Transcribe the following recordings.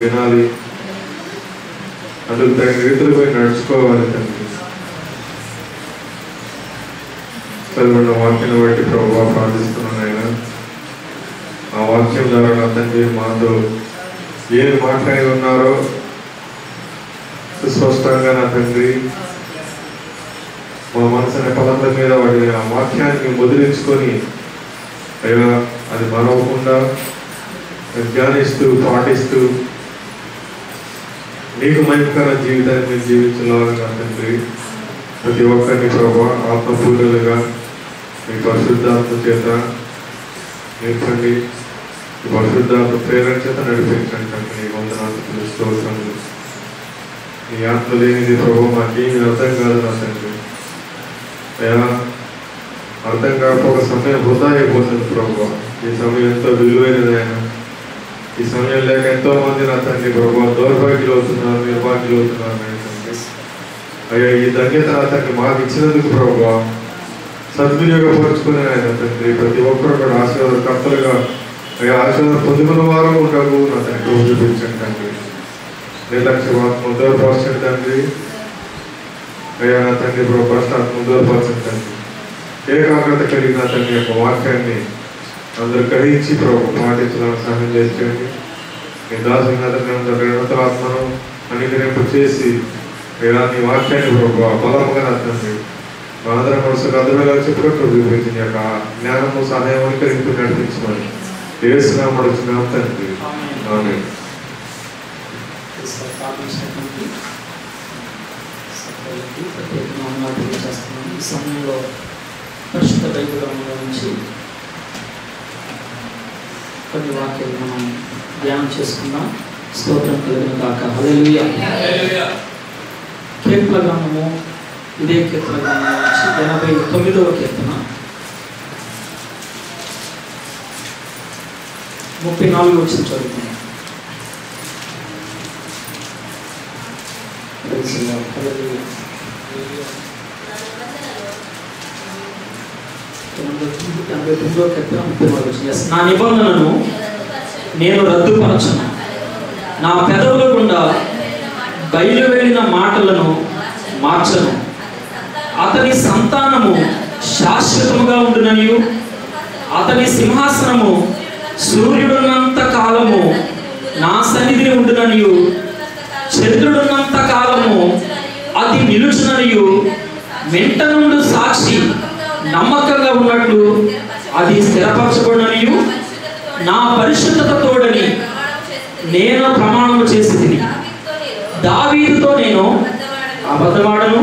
వినాలి, అందుకు తగిన రీతిలో పోయి నడుచుకోవాలి. తండ్రి చదువున్న వాక్యం బట్టి ప్రభువా ప్రార్థిస్తున్నాను. ఆయన ఆ వాక్యం ద్వారా నా తండ్రి మాతో ఏమి మాట్లాడి ఉన్నారో సుస్పష్టంగా నా తండ్రి మా మనసుని పదంల మీద వాటి ఆ వాక్యాన్ని ముద్రించుకొని అయ్యా అది మరవకుండా ధ్యానిస్తూ పాటిస్తూ నీకు మహిమకర జీవితాన్ని మీరు జీవించాలని నా తండ్రి ప్రతి ఒక్కరిని ప్రభావ ఆత్మపూర్ణులుగా మీ పరిశుద్ధాత్మ చేత నేర్పండి, ఈ పరిశుద్ధాత్మ ప్రేరణ చేత నడిపించండి. తండ్రి నీ వందనాలు స్తోత్రములు. నీ ఆత్మ లేనిది ప్రభావ మాకేమీ అర్థం కాదు నా తండ్రి. అయ్యా అర్థం కాకపోక సమయం వృధా అయిపోతుంది ప్రభావ. ఈ సమయం ఎంతో విలువైనది. ఆయన ఈ సమయం లేక ఎంతో మంది నా తండ్రి ప్రభావ దౌర్భాగ్యులు అవుతున్నారు, నిర్భాగ్యులు అవుతున్నారు. నేను తండ్రి అయ్యా ఈ ధన్యత నా తండ్రి మాకు ఇచ్చినందుకు ప్రభావ సద్వినియోగపరుచుకునే ఆయన తండ్రి ప్రతి ఒక్కరు కూడా ఆశీర్వాదకర్తలుగా అయ్యా ఆశీర్వాదం పొందుకున్న వారు ఉండవు నా తండ్రి చూపించండి. తండ్రి నిర్లక్ష్యవాత్మ దూరపరచండి తండ్రి. అయ్యా నా తండ్రి భ్రష్టాత్మ దూరపరచండి తండ్రి. ఏకాగ్రత కలిగిన తండ్రి యొక్క వాక్యాన్ని అందరూ గ్రహించి ప్రభు పాటించడానికి సహాయం చేయండి. మీ దాసుని ఆత్మను అనుగ్రహింపు చేసి అయ్యా నీ వాక్యాన్ని ప్రభు బలముగా తండ్రి మా అందరం మనసుకు అర్థమేలా చెప్పుకుంటూ చూపించిన యొక్క జ్ఞానము సహాయం అనుకరింపు నడిపించమని ఏసునామములో అడుగుతున్నాం తండ్రి. ఆమేన్. ఈ సమయంలో పరిశుద్ధ బైబిల్ నుంచి కొన్ని వాక్యాలు మనం ధ్యానం చేసుకుందాం. స్తోత్రం కలిగిన కాక. హల్లెలూయా. కీర్తన గ్రంథము, ఇదే కీర్తన గ్రంథం నుంచి 89వ కీర్తన 34 వచ్చిన చదువుతున్నాం. నా నిబంధనను నేను రద్దుపరచను, నా పెదవుల గుండా బయలు వెళ్ళిన మాటలను మార్చను. అతని సంతానము శాశ్వతముగా ఉండుననియు అతని సింహాసనము సూర్యుడున్నంత కాలము నా సన్నిధిని ఉండుననియు చంద్రుడున్నంత కాలము అది నిలుచుననియు వెంట నుండి సాక్షి నమ్మకంగా ఉన్నట్లు అది స్థిరపరచబడిననియు నా పరిశుద్ధత తోడని నేను ప్రమాణము చేసి తిని దావీదుతో నేను అబద్ధమాడను,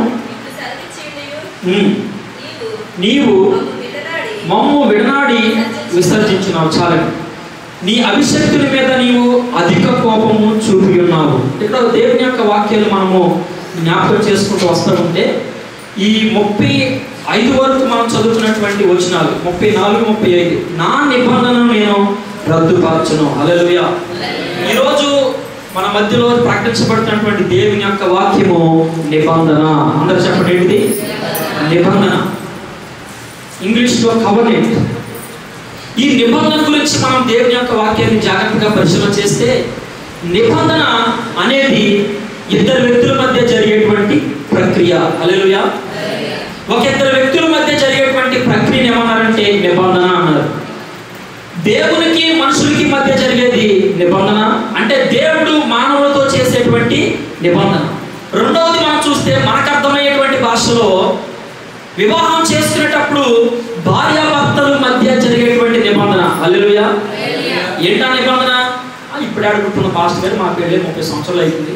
నీవు మమ్ము విడనాడి విసర్జించున్నావు. చాలని నీ అభిషక్తుల మీద నీవు అధిక కోపము చూపి ఉన్నావు. ఇక్కడ దేవుని యొక్క వాక్యాలు మనము జ్ఞాపకం చేసుకుంటూ వస్తూ ఉంటే ఈ 35 వరకు మనం చదువుతున్నటువంటి వచనాలు 34, 35 నా నిబంధనను నేను రద్దుపరచును. హల్లెలూయా. ఈరోజు మన మధ్యలో ప్రకటించబడుతున్నటువంటి దేవుని యొక్క వాక్యము నిబంధన. అందరూ చెప్పండి ఏంటిది? నిబంధన. ఇంగ్లీష్లో కవర్నెంట్. ఈ నిబంధన గురించి మనం దేవుని యొక్క వాక్యాన్ని జాగ్రత్తగా పరిశీలన చేస్తే నిబంధన అనేది ఇద్దరు వ్యక్తుల మధ్య జరిగేటువంటి ప్రక్రియ. హల్లెలూయా. ఒక ఇద్దరు వ్యక్తుల మధ్య జరిగేటువంటి ప్రక్రియను ఏమన్నారంటే నిబంధన అన్నారు. దేవునికి మనుషులకి మధ్య జరిగేది నిబంధన, అంటే దేవుడు మానవులతో చేసేటువంటి నిబంధన. రెండవది మనం చూస్తే మనకు అర్థమయ్యేటువంటి భాషలో వివాహం చేసుకునేటప్పుడు భార్యాభర్తల మధ్య జరిగేటువంటి నిబంధన. హల్లెలూయా. ఏంటా నిబంధన? ఇప్పుడే అడుగుతున్న పాస్టర్ గారు మాకు వెళ్ళి 30 సంవత్సరాలు అవుతుంది.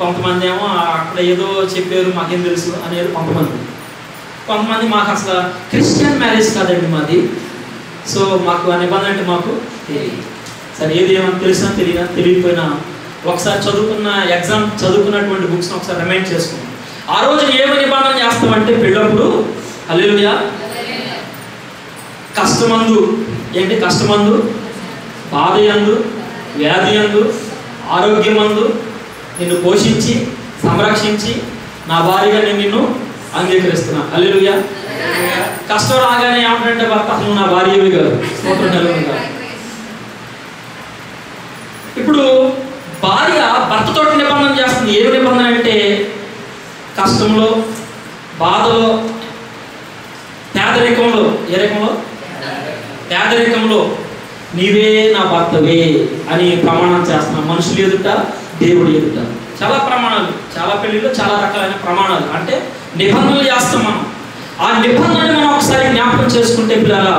కొంతమంది ఏమో అక్కడ ఏదో చెప్పారు మాకేం తెలుసు అనేది కొంతమంది మాకు అసలు క్రిస్టియన్ మ్యారేజ్ కాదండి మాది, సో మాకు ఆ నిబంధన అంటే మాకు తెలియదు. సరే ఏది ఏమన్నా తెలిసినా తెలియకపోయినా ఒకసారి ఎగ్జామ్ చదువుకున్నటువంటి బుక్స్ ఒకసారి రిమైండ్ చేసుకున్నాం. ఆ రోజు ఏమి నిబంధన చేస్తామంటే పెళ్ళప్పుడు హల్లెలూయా కష్టమందు, ఏంటి కష్టమందు, బాధ యందు, వ్యాధి యందు, ఆరోగ్యమందు నిన్ను పోషించి సంరక్షించి నా భార్యగా నేను నిన్ను అంగీకరిస్తున్నా. హల్లెలూయా. కష్టం రాగానే ఏమంటే భర్త అసలు నా భార్యవి కాదు. ఇప్పుడు చేస్తుంది. ఏమి నిబంధన అంటే కష్టంలో, బాధలో, పేదరికంలో, ఏ రకంలో? పేదరికంలో నీవే నా భర్తవే అని ప్రమాణం చేస్తున్నాం. మనుషులు ఎదుట, దేవుడి ఎదుట. చాలా ప్రమాణాలు, చాలా పెళ్లిలో చాలా రకాలైన ప్రమాణాలు, అంటే నిబంధనలు చేస్తాం మనం. ఆ నిబంధనని మనం ఒకసారి జ్ఞాపకం చేసుకుంటే పిల్లలా,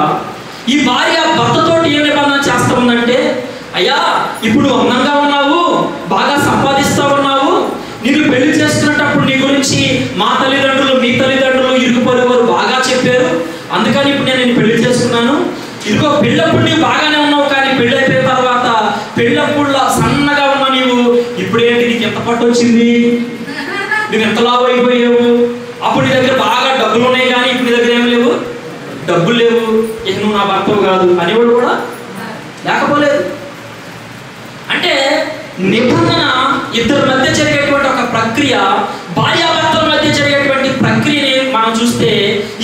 ఈ భార్య భర్తతోటి ఏ నిబంధన చేస్తా ఉందంటే, అయ్యా ఇప్పుడు అందంగా ఉన్నావు, బాగా సంపాదిస్తూ ఉన్నావు, నేను పెళ్లి చేసుకునేటప్పుడు నీ గురించి మా తల్లిదండ్రులు, మీ తల్లిదండ్రులు, ఇరుగు పొరుగు వారు బాగా చెప్పారు, అందుకని ఇప్పుడు నేను పెళ్లి చేసుకున్నాను. ఇదిగో పెళ్ళప్పుడు నీవు బాగానే ఉన్నావు, కానీ పెళ్ళి అయిపోయిన తర్వాత పెళ్ళప్పుడులా సన్నగా ఉన్నా నీవు, ఇప్పుడేంటి నీకు ఎంత పట్టు వచ్చింది, నువ్వు ఎంత లాభం అయిపోయావు, అప్పుడు నీ దగ్గర బాగా డబ్బులు ఉన్నాయి కానీ ఇప్పుడు నీ దగ్గర ఏమి లేవు, డబ్బులు లేవు, ఇక నువ్వు నా భర్తవు కాదు అనేవాడు కూడా లేకపోలేదు. అంటే నిబంధన ఇద్దరి మధ్య జరిగేటువంటి ఒక ప్రక్రియ, భార్యాభర్తల మధ్య జరిగేటువంటి ప్రక్రియని మనం చూస్తే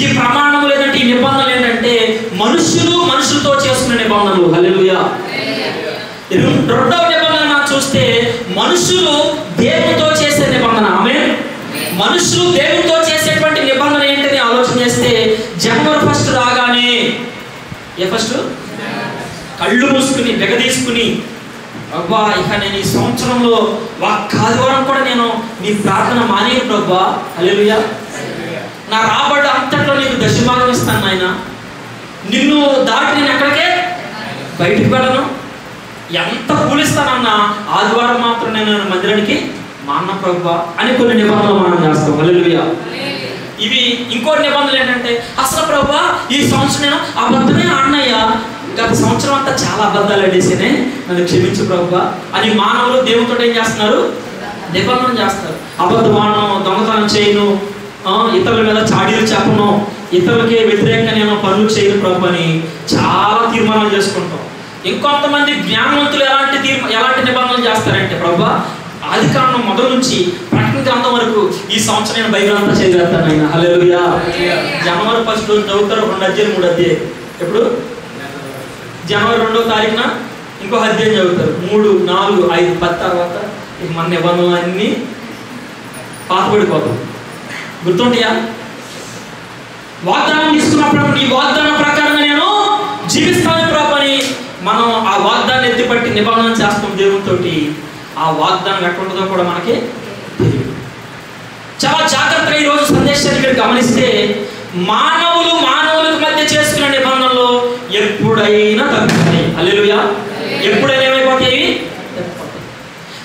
ఈ ప్రమాణం లేదంటే ఈ నిబంధనలు ఏంటంటే మనుషులు మనుషులతో చేసుకునే నిబంధనలు. హల్లెలూయా. రెండవ నిబంధన మనం చూస్తే మనుషులు దేవునితో చేసే నిబంధన. ఆమేన్. మనుషులు దేవునితో చేసేటువంటి నిబంధన ఏంటని ఆలోచన చేస్తే జనవరి 1 రాగానే ఏ ఫస్ట్ కళ్ళు మూసుకుని బెగదీసుకుని, అబ్బా ఇక నేను ఈ సంవత్సరంలో ఒక్క ఆదివారం కూడా నేను నీ ప్రార్థన మానేయను ప్రభా, హల్లెలూయా, నా రాబడ్డ అంతట్లో నీకు దశభాగం ఇస్తాను నాయన, నిన్ను దాటి నేను ఎక్కడికే బయటికి వెళ్ళను, ఎంత కూలిస్తానన్నా ఆదివారం మాత్రం నేను మందిరానికి మా అన్న ప్రభా అని కొన్ని నిబంధనలు మనం చేస్తాం. హల్లెలూయా. ఇవి ఇంకో నిబంధనలు ఏంటంటే, అసలు ప్రభా ఈ సంవత్సరం నేను అబద్ధమే అన్నయ్య, గత సంవత్సరం అంతా చాలా అబద్ధాలు అడేసినే, నన్ను క్షమించు ప్రభా అని మానవులు దేవునితో ఏం చేస్తున్నారు? నిబంధన చేస్తారు. అబద్ధం ఆడను, దొంగతనం చేయను, ఇతరుల మీద చాడీలు చెప్పను, ఇతరులకి వ్యతిరేకంగా నేను పనులు చేయను ప్రభు అని చాలా తీర్మానాలు చేసుకుంటాం. ఇంకొంతమంది జ్ఞానవంతులు ఎలాంటి నిబంధనలు చేస్తారంటే, ప్రభా ఆదికాండం మొదలు నుంచి ప్రకటన గ్రంథం వరకు ఈ సంవత్సరం నేను బైబిల్ అంతా చదివేస్తాను ఆయన, హల్లెలూయా. జనవరి 1 రోజు చదువుతారు 2 అధ్యాయం 3 అధ్యాయం. ఎప్పుడు? జనవరి 2వ తారీఖున ఇంకో అధ్యాయం చదువుతారు. 3, 4, 5, 10 తర్వాత ఇక మన నిబంధనలు అన్నీ పాతపడిపోతాం. గుర్తుంటాయా? వాగ్దానం తీసుకున్నప్పుడు నీ వాగ్దానం ప్రకారంగా నేను జీవిస్తాను ప్రభు అని మనం ఆ వాగ్దాన్ని ఎత్తిపట్టి నిబంధన చేస్తాం దేవునితో. ఆ వాగ్దానం ఎట్లుంటుందో కూడా మనకి తెలియదు. చాలా జాగ్రత్తగా ఈరోజు సందేశాన్ని మీరు గమనిస్తే, మానవులకు మధ్య చేసుకునే నిబంధనలు ఎప్పుడైనా తగ్గుతాయి. హల్లెలూయా. ఎప్పుడైనా ఏమైపోతాయి?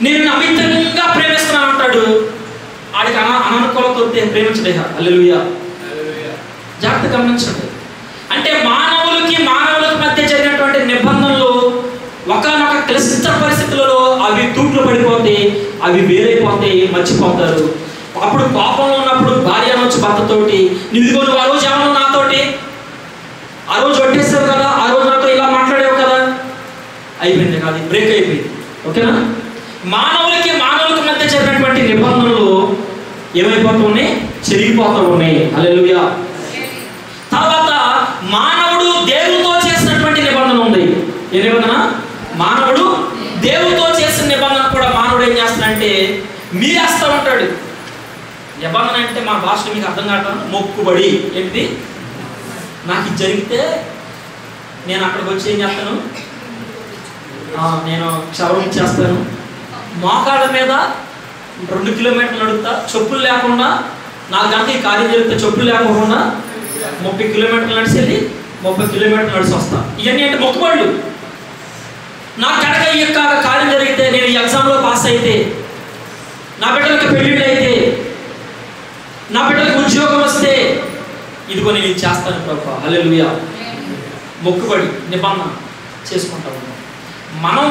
నేను అమితంగా ప్రేమిస్తున్నాను అంటాడు, ఆడికి అననుకూలతో ప్రేమించడే. హల్లెలూయా. జాగ్రత్త గమనించండి. అంటే మానవులకు మధ్య జరిగినటువంటి నిబంధనలు ఒకనొక క్లిష్ట పరిస్థితులలో అవి తూట్లు పడిపోతే, అవి వేరైపోతాయి, మర్చిపోతారు. అప్పుడు పాపంలో ఉన్నప్పుడు భార్య అనొచ్చు భర్తతోటి, నువ్వు ఆ రోజు ఏమన్నా నాతోటి, ఆ రోజు వడ్డేసావు కదా, ఆ రోజు నాతో ఇలా మాట్లాడావు కదా, అయిపోయింది కాదు, బ్రేక్ అయిపోయింది. ఓకేనా? మానవులకు మధ్య జరిగినటువంటి నిబంధనలు ఏమైపోతూ ఉన్నాయి? చెరిగిపోతూ ఉన్నాయి. హల్లెలూయా. తర్వాత మానవుడు దేవునితో చేసినటువంటి నిబంధన ఉంది. ఏ నిబంధన? మానవుడు దేవునితో చేసిన నిబంధన కూడా మానవుడు ఏం చేస్తాడంటే మీరేస్తూ ఉంటాడు. నిబంధన అంటే మా భాషలో మీకు అర్థం కావట్లేదు, మొక్కుబడి. ఏంటి? నాకు ఇది జరిగితే నేను అక్కడికి వచ్చి ఏం చేస్తాను, నేను క్షవరం ఇచ్చేస్తాను, మోకాళ్ళ మీద 2 కిలోమీటర్లు నడుపుతా, చెప్పులు లేకుండా, నాకు కనుక ఈ కార్యం జరిగితే చెప్పులు లేకుండా 30 కిలోమీటర్లు నడిచి వెళ్ళి 30 కిలోమీటర్లు నడిచి వస్తా. ఇవన్నీ అంటే మొక్కుబడులు. నా కనుక ఈ యొక్క కార్యం జరిగితే, నేను ఈ ఎగ్జామ్లో పాస్ అయితే, నా బిడ్డలకు పెళ్ళిళ్ళు అయితే, నా బిడ్డలకు ఉద్యోగం వస్తే, ఇదిగో నేను ఇది చేస్తాను ప్రభు. హల్లెలూయా. మొక్కుబడి నిబంధన చేసుకుంటా ఉన్నాం.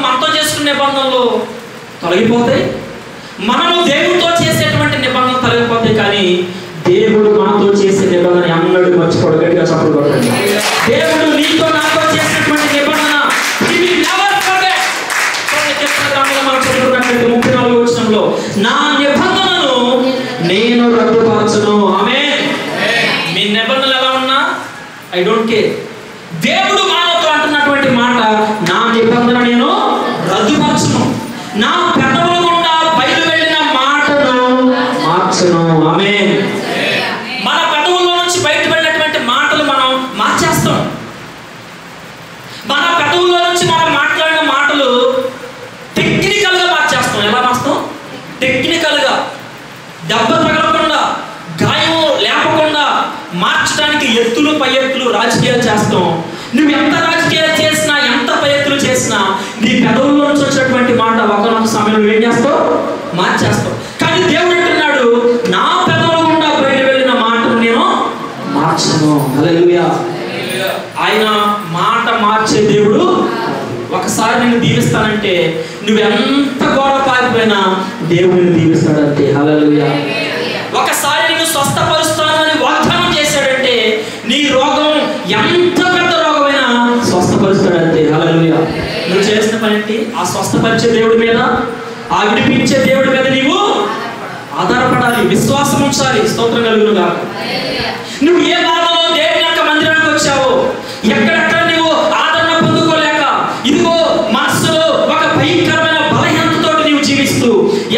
మనతో చేసుకునే నిబంధనలు తొలగిపోతాయి, మనము దేవుడితో చేసేటువంటి నిబంధనలు తొలగిపోతాయి. కానీ దేవుడు మనతో చేసే నిబంధన ఎన్నడూ మర్చిపోడు. గట్టిగా చప్పుడు కొట్టండి. దేవుడు నీతో నాతో చేసినటువంటి నిబంధన మనం చదువుకున్నట్లయితే 34వ వచనంలో, నా నిబంధనను నేను రద్దుపరచను. ఆమేన్. మీ నిబంధనలు ఎలా ఉన్నా ఐ డోంట్ కేర్. దేవుడు మానవుతో అంటున్నటువంటి మాట, నా నిబంధన నేను రద్దుపరచను. నా పెదవుల గుండా బయలు వెళ్ళిన మాట మార్చును. ఆమేన్. మన పెదవుల్లో నుంచి బయటపడినటువంటి మాటలు మనం మార్చేస్తాం. మన పెదవుల్లో నుంచి మనం మాట్లాడిన మాటలు టెక్నికల్గా మార్చేస్తాం. ఎలా మార్స్తాం? టెక్నికల్గా, దెబ్బ తగలకుండా, గాయం లేపకుండా మార్చడానికి ఎత్తులు పై ఎత్తులు రాజకీయాలు చేస్తాం. నువ్వు ఎంత రాజకీయాలు చేసినా, ఎంత పై ఎత్తులు చేసినా, నీ పెదవుల్లో నుంచి వచ్చేటువంటి మాట ఒకనొక సమయంలో ఏం చేస్తావు? మార్చేస్తావు. కానీ దేవుడు అంటున్నాడు, నా పెదవుల గుండా బయట వెళ్ళిన మాటను నేను మార్చను. హల్లెలూయా. ఆయన మాట మార్చే దేవుడు. ఒకసారి నేను దీవిస్తానంటే నువ్వెంత గోడ పారిపోయినా దేవుడిని దీవిస్తాడంటే. హల్లెలూయా. ఒకసారి నేను స్వస్థపరుస్తాను అని వాగ్దానం చేశాడంటే నీ రోగం ఎంత పెద్ద రోగమైనా స్వస్థపరుస్తాడంటే. హల్లెలూయా. నువ్వు చేసిన పని ఏంటి? ఆ స్వస్థపరిచే దేవుడి మీద, ఆ విడిపించే దేవుడి మీద నీవు ఆధారపడాలి, విశ్వాసం ఉంచాలి. స్తోత్రం కలుగును గాక. నువ్వు ఏ బాధలో దేవుని యొక్క మందిరానికి వచ్చావో, ఎక్కడెక్కడ నువ్వు ఆదరణ పొందుకోలేక, ఇదిగో మనస్సులో ఒక భయంకరమైన బలహీనతతో నీవు జీవిస్తూ,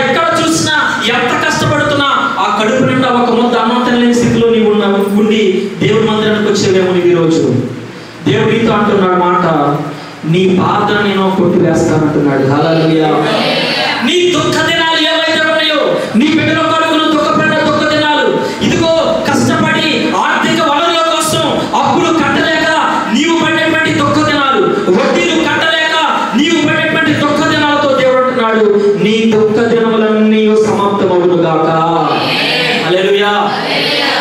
ఎక్కడ చూసినా ఎంత కష్టపడుతున్నా ఆ కడుపు నిండా ఒక ముద్ద అన్నం తినలేని స్థితిలో నీవు ఉండి దేవుడి మందిరానికి వచ్చేవేమో నీవు ఈరోజు. దేవుడు నీతో అంటున్నాడు మాట, నీ బాధను నేను కొట్టివేస్తానంటున్నాడు. హల్లెలూయా. నీ దుఃఖ దినాలు ఏవైతే ఉన్నాయో, నీ బిడ్డల కొడుకును దుఃఖపడిన దుఃఖ దినాలు, ఇదిగో కష్టపడి ఆర్థిక వనరుల కోసం అప్పులు కట్టలేక నీవు పడినటువంటి దుఃఖ దినాలు, వడ్డీలు కట్టలేక నీవు పడినటువంటి దుఃఖ దినాలతో దేవుడు అంటున్నాడు, నీ దుఃఖ దినములన్నీ సమాప్తమవును గాక. హల్లెలూయా.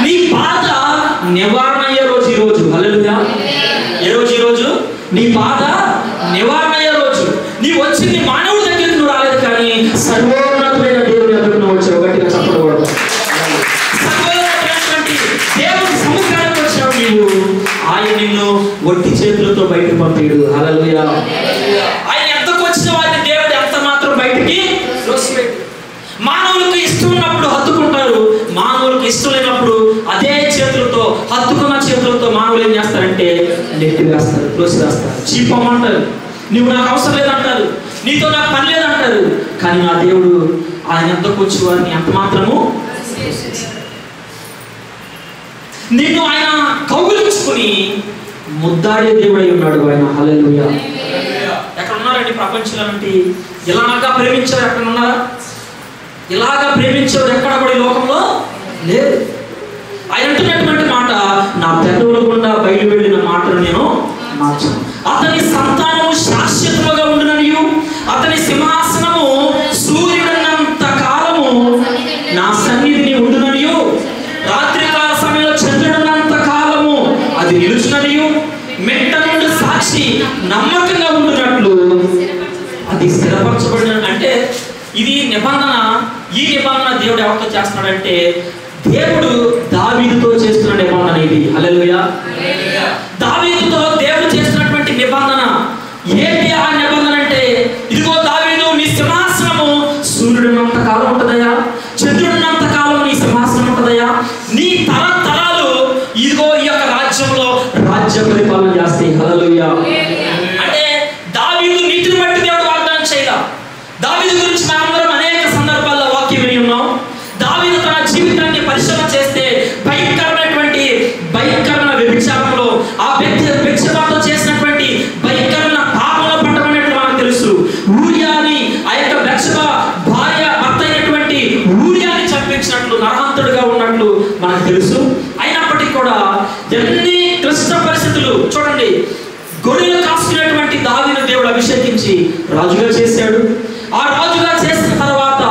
నీ బాధ నివారణ అయ్యే రోజు ఈ రోజు. హల్లెలూయా. ఏ రోజు? ఈ రోజు నీ బాధ నివారణ అయ్యే రోజు. నీ వచ్చింది మానవుడి దగ్గరికి నువ్వు రాలేదు, కానీ సర్వోన్నతమైన దేవుని దగ్గరికి నువ్వు వచ్చావు. గట్టిగా చెప్పకూడదు. సర్వోన్నతమైనటువంటి దేవుని సముఖానికి వచ్చావు నీవు. ఆయన నిన్ను ఒట్టి చేతులతో బయటకు పంపాడు. హల్లెలూయా. ఆయన ఎంతకు వచ్చిన వారిని దేవుడు ఎంత మాత్రం బయటికి తోసిపెట్టు. మానవులకు ఇష్టం ఉన్నప్పుడు హత్తుకుంటారు, మానవులకు ఇష్టం లేనప్పుడు అదే చేతులతో, హత్తుకున్న చేతులతో మానవులు ఏం చేస్తారంటే నెట్టి వేస్తారు, తోసి వేస్తారు, చీపమ్మంటారు, నువ్వు నాకు అవసరం లేదంటారు, నీతో నాకు పని లేదంటారు. కానీ నా దేవుడు ఆయన ఎంతకు వచ్చి వారిని ఎంత మాత్రము నిన్ను ఆయన కౌగిలించుకుని ముద్దాడే దేవుడై ఉన్నాడు ఆయన. హల్లెలూయా. ఎక్కడ ఉన్నారండి ప్రపంచంలో నుండి ఇలాగా ప్రేమించారు? ఎక్కడ ఉన్నారా? ఇలాగా ప్రేమించేవారు ఎక్కడ కూడా ఈ లోకంలో లేదు. ఆయన అంటున్నటువంటి మాట, నా పెదవుల గుండా బయలు వెళ్ళిన మాటలు నేను మార్చను. అతని సంతానము శాశ్వతముగా ఉండుననియు, అతని సింహాసనము సూర్యుడన్నంత కాలము నా సన్నిధిని ఉండుననియు, రాత్రికాల సమయంలో చంద్రుడన్నంత కాలము అది నిలుచుననియు, మెట్ట నుండి సాక్షి నమ్మకంగా ఉండునట్లు అది స్థిరపరచబడిన. అంటే ఇది నిబంధన. ఈ నిబంధన దేవుడు ఎవరితో చేస్తున్నాడంటే దేవుడు దావీదుతో చేస్తున్న నిబంధన ఇది. హల్లెలూయా. దావీదుతో దేవుడు చేస్తున్నటువంటి నిబంధన ఏంటి? ఆ నిబంధన అంటే ఇదిగో దావీదు, నీ సింహాసనము సూర్యుడినంత కాలం ఉంటుందయా, చంద్రుడినంత కాలం నీ సింహాసనం ఉంటుందయా, నీ తరతరాలు ఇదిగో ఈ యొక్క రాజ్యంలో రాజ్య పరిపాలన చేస్తాయి. హల్లెలూయా. అంటే దావీదు నీతిని బట్టి దేవుడు వాగ్దానం చేయాల. దావీదు గురించి మనందరం అనేక సందర్భాల్లో వాక్యం విని ఉన్నాం. దావీదు తన జీవితాన్ని పరిశీలన చేస్తే భయంకరమైన వ్యభిచారంలో, ఆ వ్యభిచారంతో చేసినటువంటి భయంకరమైన పాపంలో పట్టమన్నట్లు మనకు తెలుసు. ఊరియాని, ఆ యొక్క బెత్షెబ భార్య భర్త అయినటువంటి ఊరియాని చంపించినట్లు, నరహంతుడిగా ఉన్నట్లు మనకు తెలుసు. అయినప్పటికీ కూడా ఎన్ని క్లిష్ట పరిస్థితులు చూడండి, గొర్రెలు కాసుకునేటువంటి దావీదును దేవుడు అభిషేకించి రాజుగా చేశాడు. ఆ రాజుగా చేసిన తర్వాత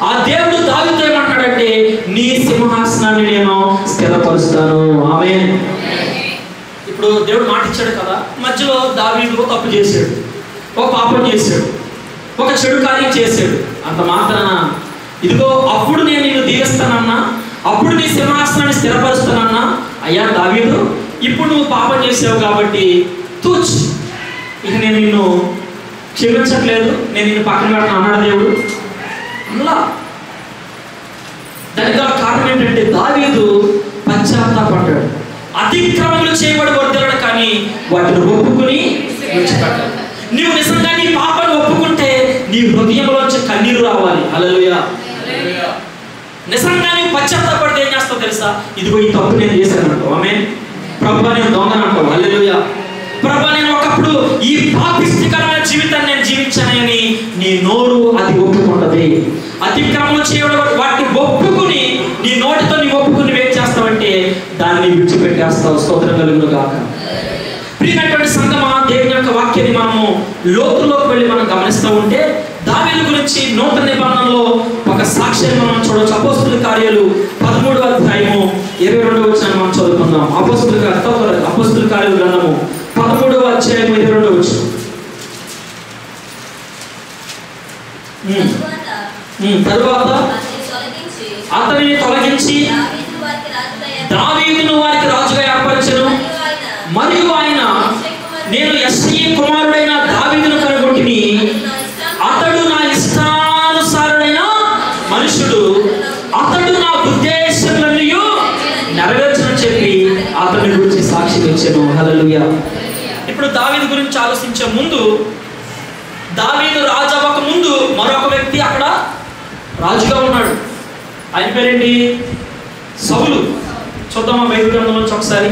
ఆ దేవుడు దావీదుతో ఏమంటాడంటే, నీ సింహాసనాన్ని నేను స్థిరపరుస్తాను. ఆమేన్. ఇప్పుడు దేవుడు మాట ఇచ్చాడు కదా, మధ్యలో దావీదు తప్పు చేశాడు, ఒక పాపం చేశాడు, ఒక చెడు కార్యం చేశాడు. అంత మాత్రాన ఇదిగో అప్పుడు నేను నిన్ను దీవిస్తానన్నా, అప్పుడు నీ సింహాసనాన్ని స్థిరపరుస్తానన్నా, అయ్యా దావీదు ఇప్పుడు నువ్వు పాపం చేసావు కాబట్టి తూచ్, ఇక నేను నిన్ను క్షమించట్లేదు, నేను నిన్ను పక్కన పెట్టను అన్నాడు దేవుడు. అలా దానికి గల కారణం ఏంటంటే దావీదు పశ్చాత్తాపడ్డాడు. అతిక్రమములు చేయబడి వర్దలడు, కానీ వాటిని ఒప్పుకుని విడిచిపెట్టాడు. నీవు నిజంగా నీ పాపాన్ని ఒప్పుకుంటే నీ హృదయంలోంచి కన్నీరు రావాలి. హల్లెలూయా. నిజంగా నీవు పశ్చాత్తాపడితే ఏం చేస్తావు తెలుసా? ఇదిగో ఈ తప్పు నేను చేశాను అంటావు. ఆమేన్. ప్రభువా నేను దొంగను అంటావు. హల్లెలూయా. ప్రభువా నేను ఒకప్పుడు ఈ పాపిష్టికరమైన జీవితాన్ని నేను జీవించానని నీ నోరు అది ఒప్పుకుంటది. అతిక్రమం చేయడం వాటిని ఒప్పుకుని నీ నోటితో నీ ఒప్పుకుని ఏం చేస్తావంటే దాన్ని విడిచిపెట్టేస్తావు. స్తోత్రం కలుగును గాక. ప్రియమైనటువంటి సంగమా, దేవుని యొక్క వాక్యాన్ని మనము లోతులోకి వెళ్ళి మనం గమనిస్తూ ఉంటే దావీదు గురించి నూతన నిబంధనలో ఒక సాక్ష్యాన్ని మనం చూడవచ్చు. అపోస్తుల కార్యాలు 13వ అధ్యాయము 22వ వచనాన్ని మనం చదువుకుందాం. అపోస్తుల కార్యాల గ్రంథము 13వ అధ్యాయము 22వ వచనం. తరువాత అతనిని తొలగించి దావీదును వారికి రాజుగా ఏర్పరచెను. మరియు ఆయన, నేను యెష్షయి కుమారుడైన దావీదును కనుగొంటిని, అతడు నా ఇష్టానుసారుడైన మనుషుడు, అతడు నా ఉద్దేశములన్నీ నెరవేర్చని చెప్పి అతని గురించి సాక్ష్యం ఇచ్చాను. హల్లెలూయా. ఇప్పుడు దావీదు గురించి ఆలోచించే ముందు, దావీదు రాజు అవ్వక ముందు మరొక వ్యక్తి అక్కడ రాజుగా ఉన్నాడు. ఆయన పేరేంటి? సౌలు. చూద్దామా బైబిల్ గ్రంథం నుంచి ఒకసారి.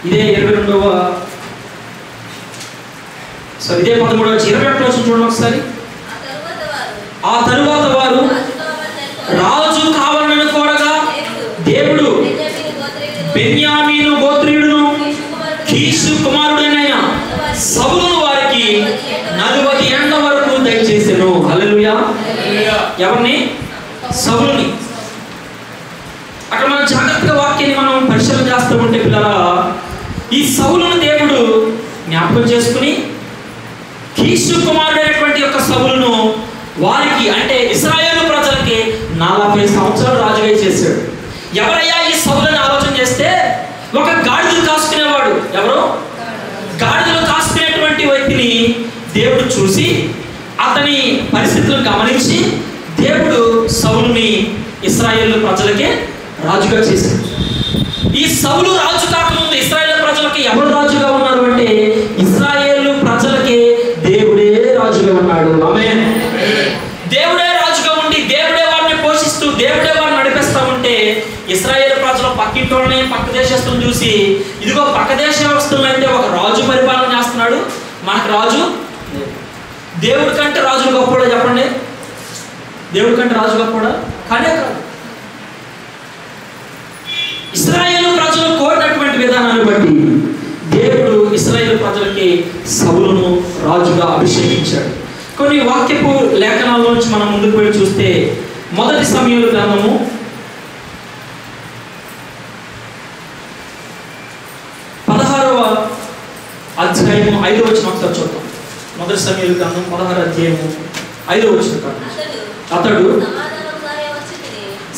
ఇదే 22వ ఇదే 13వ 21వ చూడండి ఒకసారి. ఆ తరువాత వారు రాజు కావాలని కోరగా దేవుడు బెన్యామీను గోత్రీయుడును కీషు కుమారుడైన సౌలును వారికి 40 ఏళ్ల వరకు దయచేసెను. హల్లెలూయా. ఎవరిని? సౌలుని. అక్కడ మనం జాగ్రత్తగా వాక్యాన్ని మనం పరిశీలన చేస్తూ ఉంటే పిల్లరా, ఈ సౌలును దేవుడు జ్ఞాపకం చేసుకుని కీషు కుమారుడైనటువంటి యొక్క సౌలును వారికి అంటే ఇశ్రాయేలు ప్రజలకి 40 సంవత్సరాలు రాజుగా చేశాడు. ఎవరయ్యా ఈ సౌలుని ఆలోచన చేస్తే ఒక గాడిదలు కాసుకునేవాడు. ఎవరు? గాడిదలు కాసుకునేటువంటి వ్యక్తిని దేవుడు చూసి అతని పరిస్థితులను గమనించి దేవుడు సౌలుని ఇశ్రాయేలు ప్రజలకే రాజుగా చేశాడు. ఈ సౌలు రాజు కాకముందు ఇశ్రాయేలు ప్రజలకి ఎవరు రాజుగా ఉన్నారు అంటే ఇశ్రాయేలు ప్రజలకి దేవుడే రాజుగా ఉన్నాడు. ఆమేన్. దేవుడే రాజుగా ఉండి దేవుడే వారిని పోషిస్తూ దేవుడే వారిని నడిపిస్తూ ఉంటే ఇశ్రాయేలు ప్రజలు పక్కింటోళ్ళని పక్క దేశస్తులను చూసి ఇదిగో పక్క దేశస్తులను అయితే ఒక రాజు పరిపాలన చేస్తున్నాడు, మనకు రాజు దేవుడి కంటే రాజు గొప్పడా? చెప్పండి. దేవుడి కంటే రాజు గొప్పడా? కానే కాదు. ఇశ్రాయేలు ప్రజలు కోరినటువంటి విధానాన్ని బట్టి దేవుడు ఇశ్రాయేలు ప్రజలకి సౌలును రాజుగా అభిషేకించాడు. కొన్ని వాక్యపు లేఖనాల నుంచి మనం ముందుకు వెళ్ళి చూస్తే మొదటి సమూయేలు గ్రంథము 16వ అధ్యాయము 5వ వచనం ఒకసారి చూద్దాం. మొదటి సమూయేలు గ్రంథం 16వ అధ్యాయము 5వ వచనం. అతడు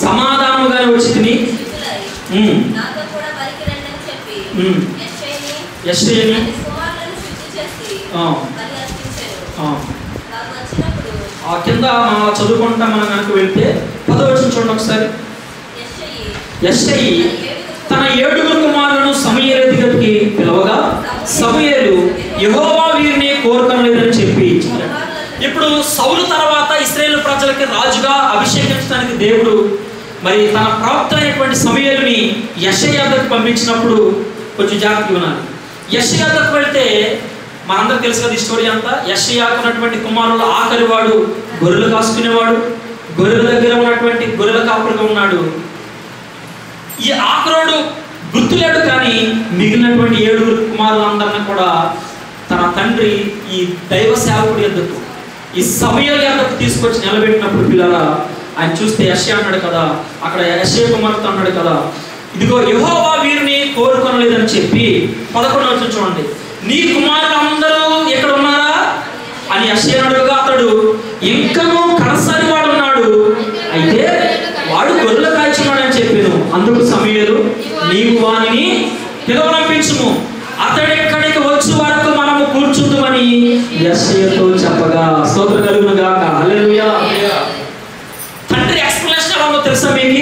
సమాధానముగానే వచ్చి తిని యెష్షయిని ఆ కింద మనం చదువుకుంటా మనం కనుక వెళ్తే 10వ వచనం చూడండి ఒకసారి. యెష్షయి తన 7 కుమారులను సమూయేలు దగ్గరికి పిలవగా సమూయేలు యెహోవా వీరిని కోరుకొనలేదని చెప్పి. ఇప్పుడు సౌలు తర్వాత ఇశ్రాయేలు ప్రజలకి రాజుగా అభిషేకించడానికి దేవుడు మరి తన ప్రవక్త అయినటువంటి సమూయేలుని యెష్షయి వద్దకు పంపించినప్పుడు కొంచెం జాగ్రత్తగా ఉన్నారు. యెష్షయి వద్దకు వెళ్తే మనందరికి తెలుసు కదా ఈ స్టోరీ అంతా. యెష్షయికి ఉన్నటువంటి కుమారులు ఆఖరివాడు గొర్రెలు కాసుకునేవాడు, గొర్రెల దగ్గర ఉన్నటువంటి గొర్రెల కాపులుగా ఉన్నాడు. ఈ ఆఖరోడు గుర్తులేడు, కానీ మిగిలినటువంటి 7 కుమారులందరినీ కూడా తన తండ్రి ఈ దైవ సేవకుడి యొద్దకు ఈ సమూయేలు యొద్దకు తీసుకొచ్చి నిలబెట్టినప్పుడు పిల్లరా ఆయన చూస్తే యెష్షయి అన్నాడు కదా, అక్కడ యెష్షయి కుమారుతో అన్నాడు కదా, ఇదిగో యెహోవా వీరిని కోరుకొనలేదని చెప్పి 11వ వచనం చూడండి. నీ కుమారులందరూ ఎక్కడ ఉన్నారా అని యెష్షయి అడుగుగా అతడు ఇంకనూ కడసారి వాడు ఉన్నాడు, అయితే వాడు గొర్రెలు కాల్చున్నాడని చెప్పాను. అందుకు సమూయేలు నీవు వానిని పిలవనంపించుము, అతడెక్కడికి వచ్చే వరకు మనము కూర్చుందుమని యెష్షయితో చెప్పగా. స్తోత్రం కలుగును గాక. హల్లెలూయా. తండ్రి ఎక్స్ప్లెనేషన్ ఎలా ఉందో తెలుసా మీకు?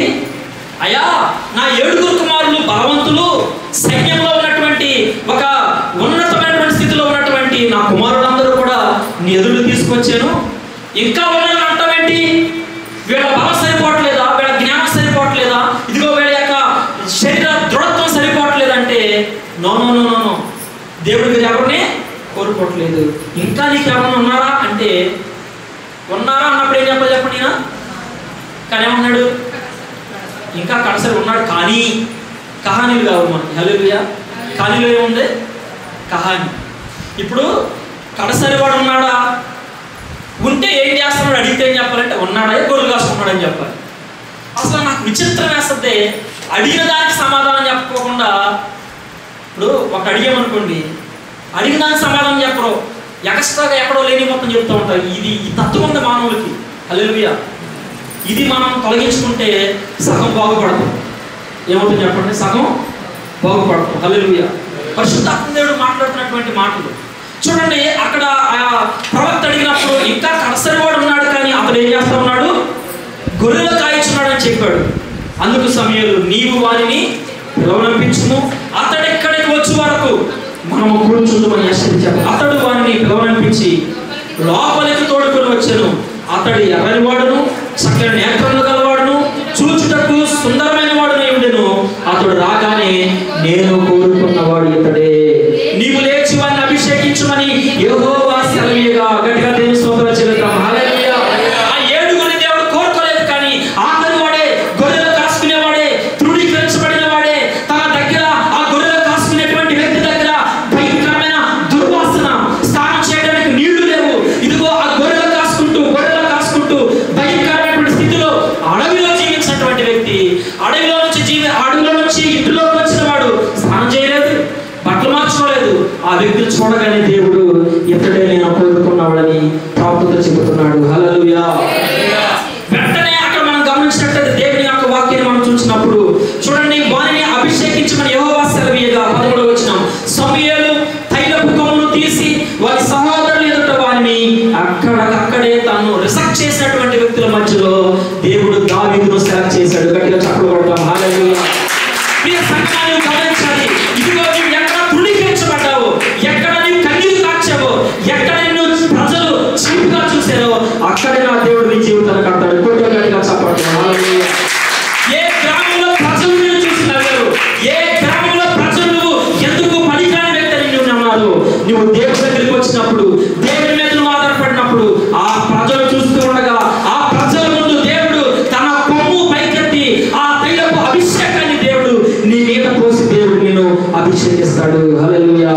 అయ్యా నా 7 కుమారులు బలవంతులు, సైన్యంలో ఉన్నటువంటి ఒక ఉన్నతమైనటువంటి స్థితిలో ఉన్నటువంటి నా కుమారులందరూ కూడా నీ ఎదురు తీసుకొచ్చాను, ఇంకా వాళ్ళని అంటావేంటి? వీళ్ళ బలం సరిపోవట్లేదా? వీళ్ళ జ్ఞానం సరిపోవట్లేదా? ఇదిగో వీళ్ళ యొక్క శరీర దృఢత్వం సరిపోవట్లేదంటే no no no no no, దేవుడు మీరు ఎవరిని కోరుకోవట్లేదు. ఇంకా నీకు ఎవరైనా ఉన్నారా అంటే ఉన్నారా అన్నప్పుడు ఏం చెప్పాలి చెప్పండి. ఈయన కానీ ఏమన్నాడు? ఇంకా కడసరి ఉన్నాడు, కానీ కహానీలు కావాలి మనకి. హల్లెలూయా. కహానీలో ఏముంది? కహాని. ఇప్పుడు కడసరి వాడు ఉన్నాడా? ఉంటే ఏం చేస్తున్నాడు అడిగితే ఏం చెప్పాలంటే ఉన్నాడా, గొర్రెలు కాసుకున్నాడని చెప్పాలి. అసలు నాకు విచిత్రం వేస్తుంది, అడిగిన దానికి సమాధానం చెప్పకుండా. ఇప్పుడు ఒక అడిగామనుకోండి, అడిగిన దానికి సమాధానం చెప్పరు, ఎక్స్ట్రాగా ఎక్కడో లేని మొత్తం చెప్తూ ఉంటారు. ఇది ఈ తత్వం ఉంది మానవులకి. హల్లెలూయా. ఇది మనం తొలగించుకుంటే సగం బాగుపడతాం. ఏమవుతుంది చెప్పండి? సగం బాగుపడతాం. హల్లెలూయా. పరిశుద్ధాత్మ దేవుడు మాట్లాడుతున్నటువంటి మాటలు చూడండి. అక్కడ ఆ ప్రవక్త అడిగినప్పుడు ఇంకా కడసరివాడు ఉన్నాడు, కానీ అతడు ఏం చేస్తా ఉన్నాడు? గొర్రెలు కాయించున్నాడు అని చెప్పాడు. అందుకు సమయంలో నీవు వారిని పిలవనంపించుము, అతడు ఎక్కడికి వచ్చే వరకు మనము కూర్చుందామని హెచ్చరించాడు. అతడు వారిని పిలవనంపించి లోపలికి తోడుకొని వచ్చాను. అతడు ఎర్రని వాడును, చక్కని నేత్రములు గలవాడును, చూచుటకు సుందరమైన వాడునై ఉండెను. అతడు రాగానే నేను కోరుకున్నవాడు ఇతడే, నీవు లేచి వారిని అభిషేకించుమని యెహోవా సెలవీయగా. గట్టిగా దేవుని స్తోత్రం చెల్లిద్దాం. హల్లెలూయా. ఆ ఏడుగురిని దేవుడు కోరుకోలేదు, కానీ ఆఖరి వాడే, గొర్రెలు కాసుకునేవాడే, తృణీకరించబడిన వాడే, తన దగ్గర ఆ గొర్రెలు కాసుకునేటువంటి వ్యక్తి దగ్గర భయంకరమైన దుర్వాసన, స్నానం చేయడానికి నీళ్లు లేవు. ఇదిగో ఆ గొర్రెలు కాసుకుంటూ భయంకరమైనటువంటి స్థితిలో అడవిలో జీవించినటువంటి వ్యక్తి, అడవిలో నుంచి ఇంటిలోకి వచ్చిన వాడు స్నానం చేయలేదు, బట్టలు మార్చుకోలేదు. ఆ వ్యక్తిని చూడగానే దేవుడు ఇతడే నేను కోరుకున్నాడని ప్రాప్తత చెబుతున్నాడు. హల్లెలూయా. వెంటనే అక్కడ మనం గమనించినట్లయితే దేవుని యొక్క వాక్యాన్ని మనం చూసినప్పుడు చూడండి, వారిని అభిషేకించమని యెహోవా సెలవీయగా. 13వ వచనం, సమూయేలు తైలపు కొమ్మును తీసి వారి సహోదరుల ఎదుట వారిని అక్కడే తాను రిసెక్ట్ చేసినటువంటి వ్యక్తుల మధ్యలో దేవుడు దావీదును సెలెక్ట్ చేశాడు. గట్టిగా చప్పట్లు కొడతాం. హల్లెలూయా. ప్రియ సంఘాన్ని గమనించాలి. ఇదిగో నీవు ఎక్కడ తృణీకరించబడ్డావో, ఎక్కడ నీవు కన్నీరు కార్చావో, ఎక్కడ నిన్ను ప్రజలు చీపుగా చూశారో అక్కడే నా దేవుడు నీ జీవితాన్ని కడతాడు. గట్టిగా చప్పట్లు. హల్లెలూయా. ఏ గ్రామంలో ప్రజలు నిన్ను చూసి నవ్వారు, ఏ గ్రామంలో ప్రజలు నువ్వు ఎందుకు పనికిరాని వ్యక్తి అని నిన్ను అన్నారు, నువ్వు దేవుడి దగ్గరికి వచ్చినప్పుడు, దేవుడి మీద నువ్వు ఆధారపడినప్పుడు, ఆ ప్రజలు చూస్తూ ఉండగా ఆ ప్రజల ముందు దేవుడు తన కొమ్ము పైకెత్తి ఆ తైలపు అభిషేకాన్ని దేవుడు నీ మీద పోసి దేవుడు నిన్ను అభిషేకిస్తాడు. హల్లెలూయా.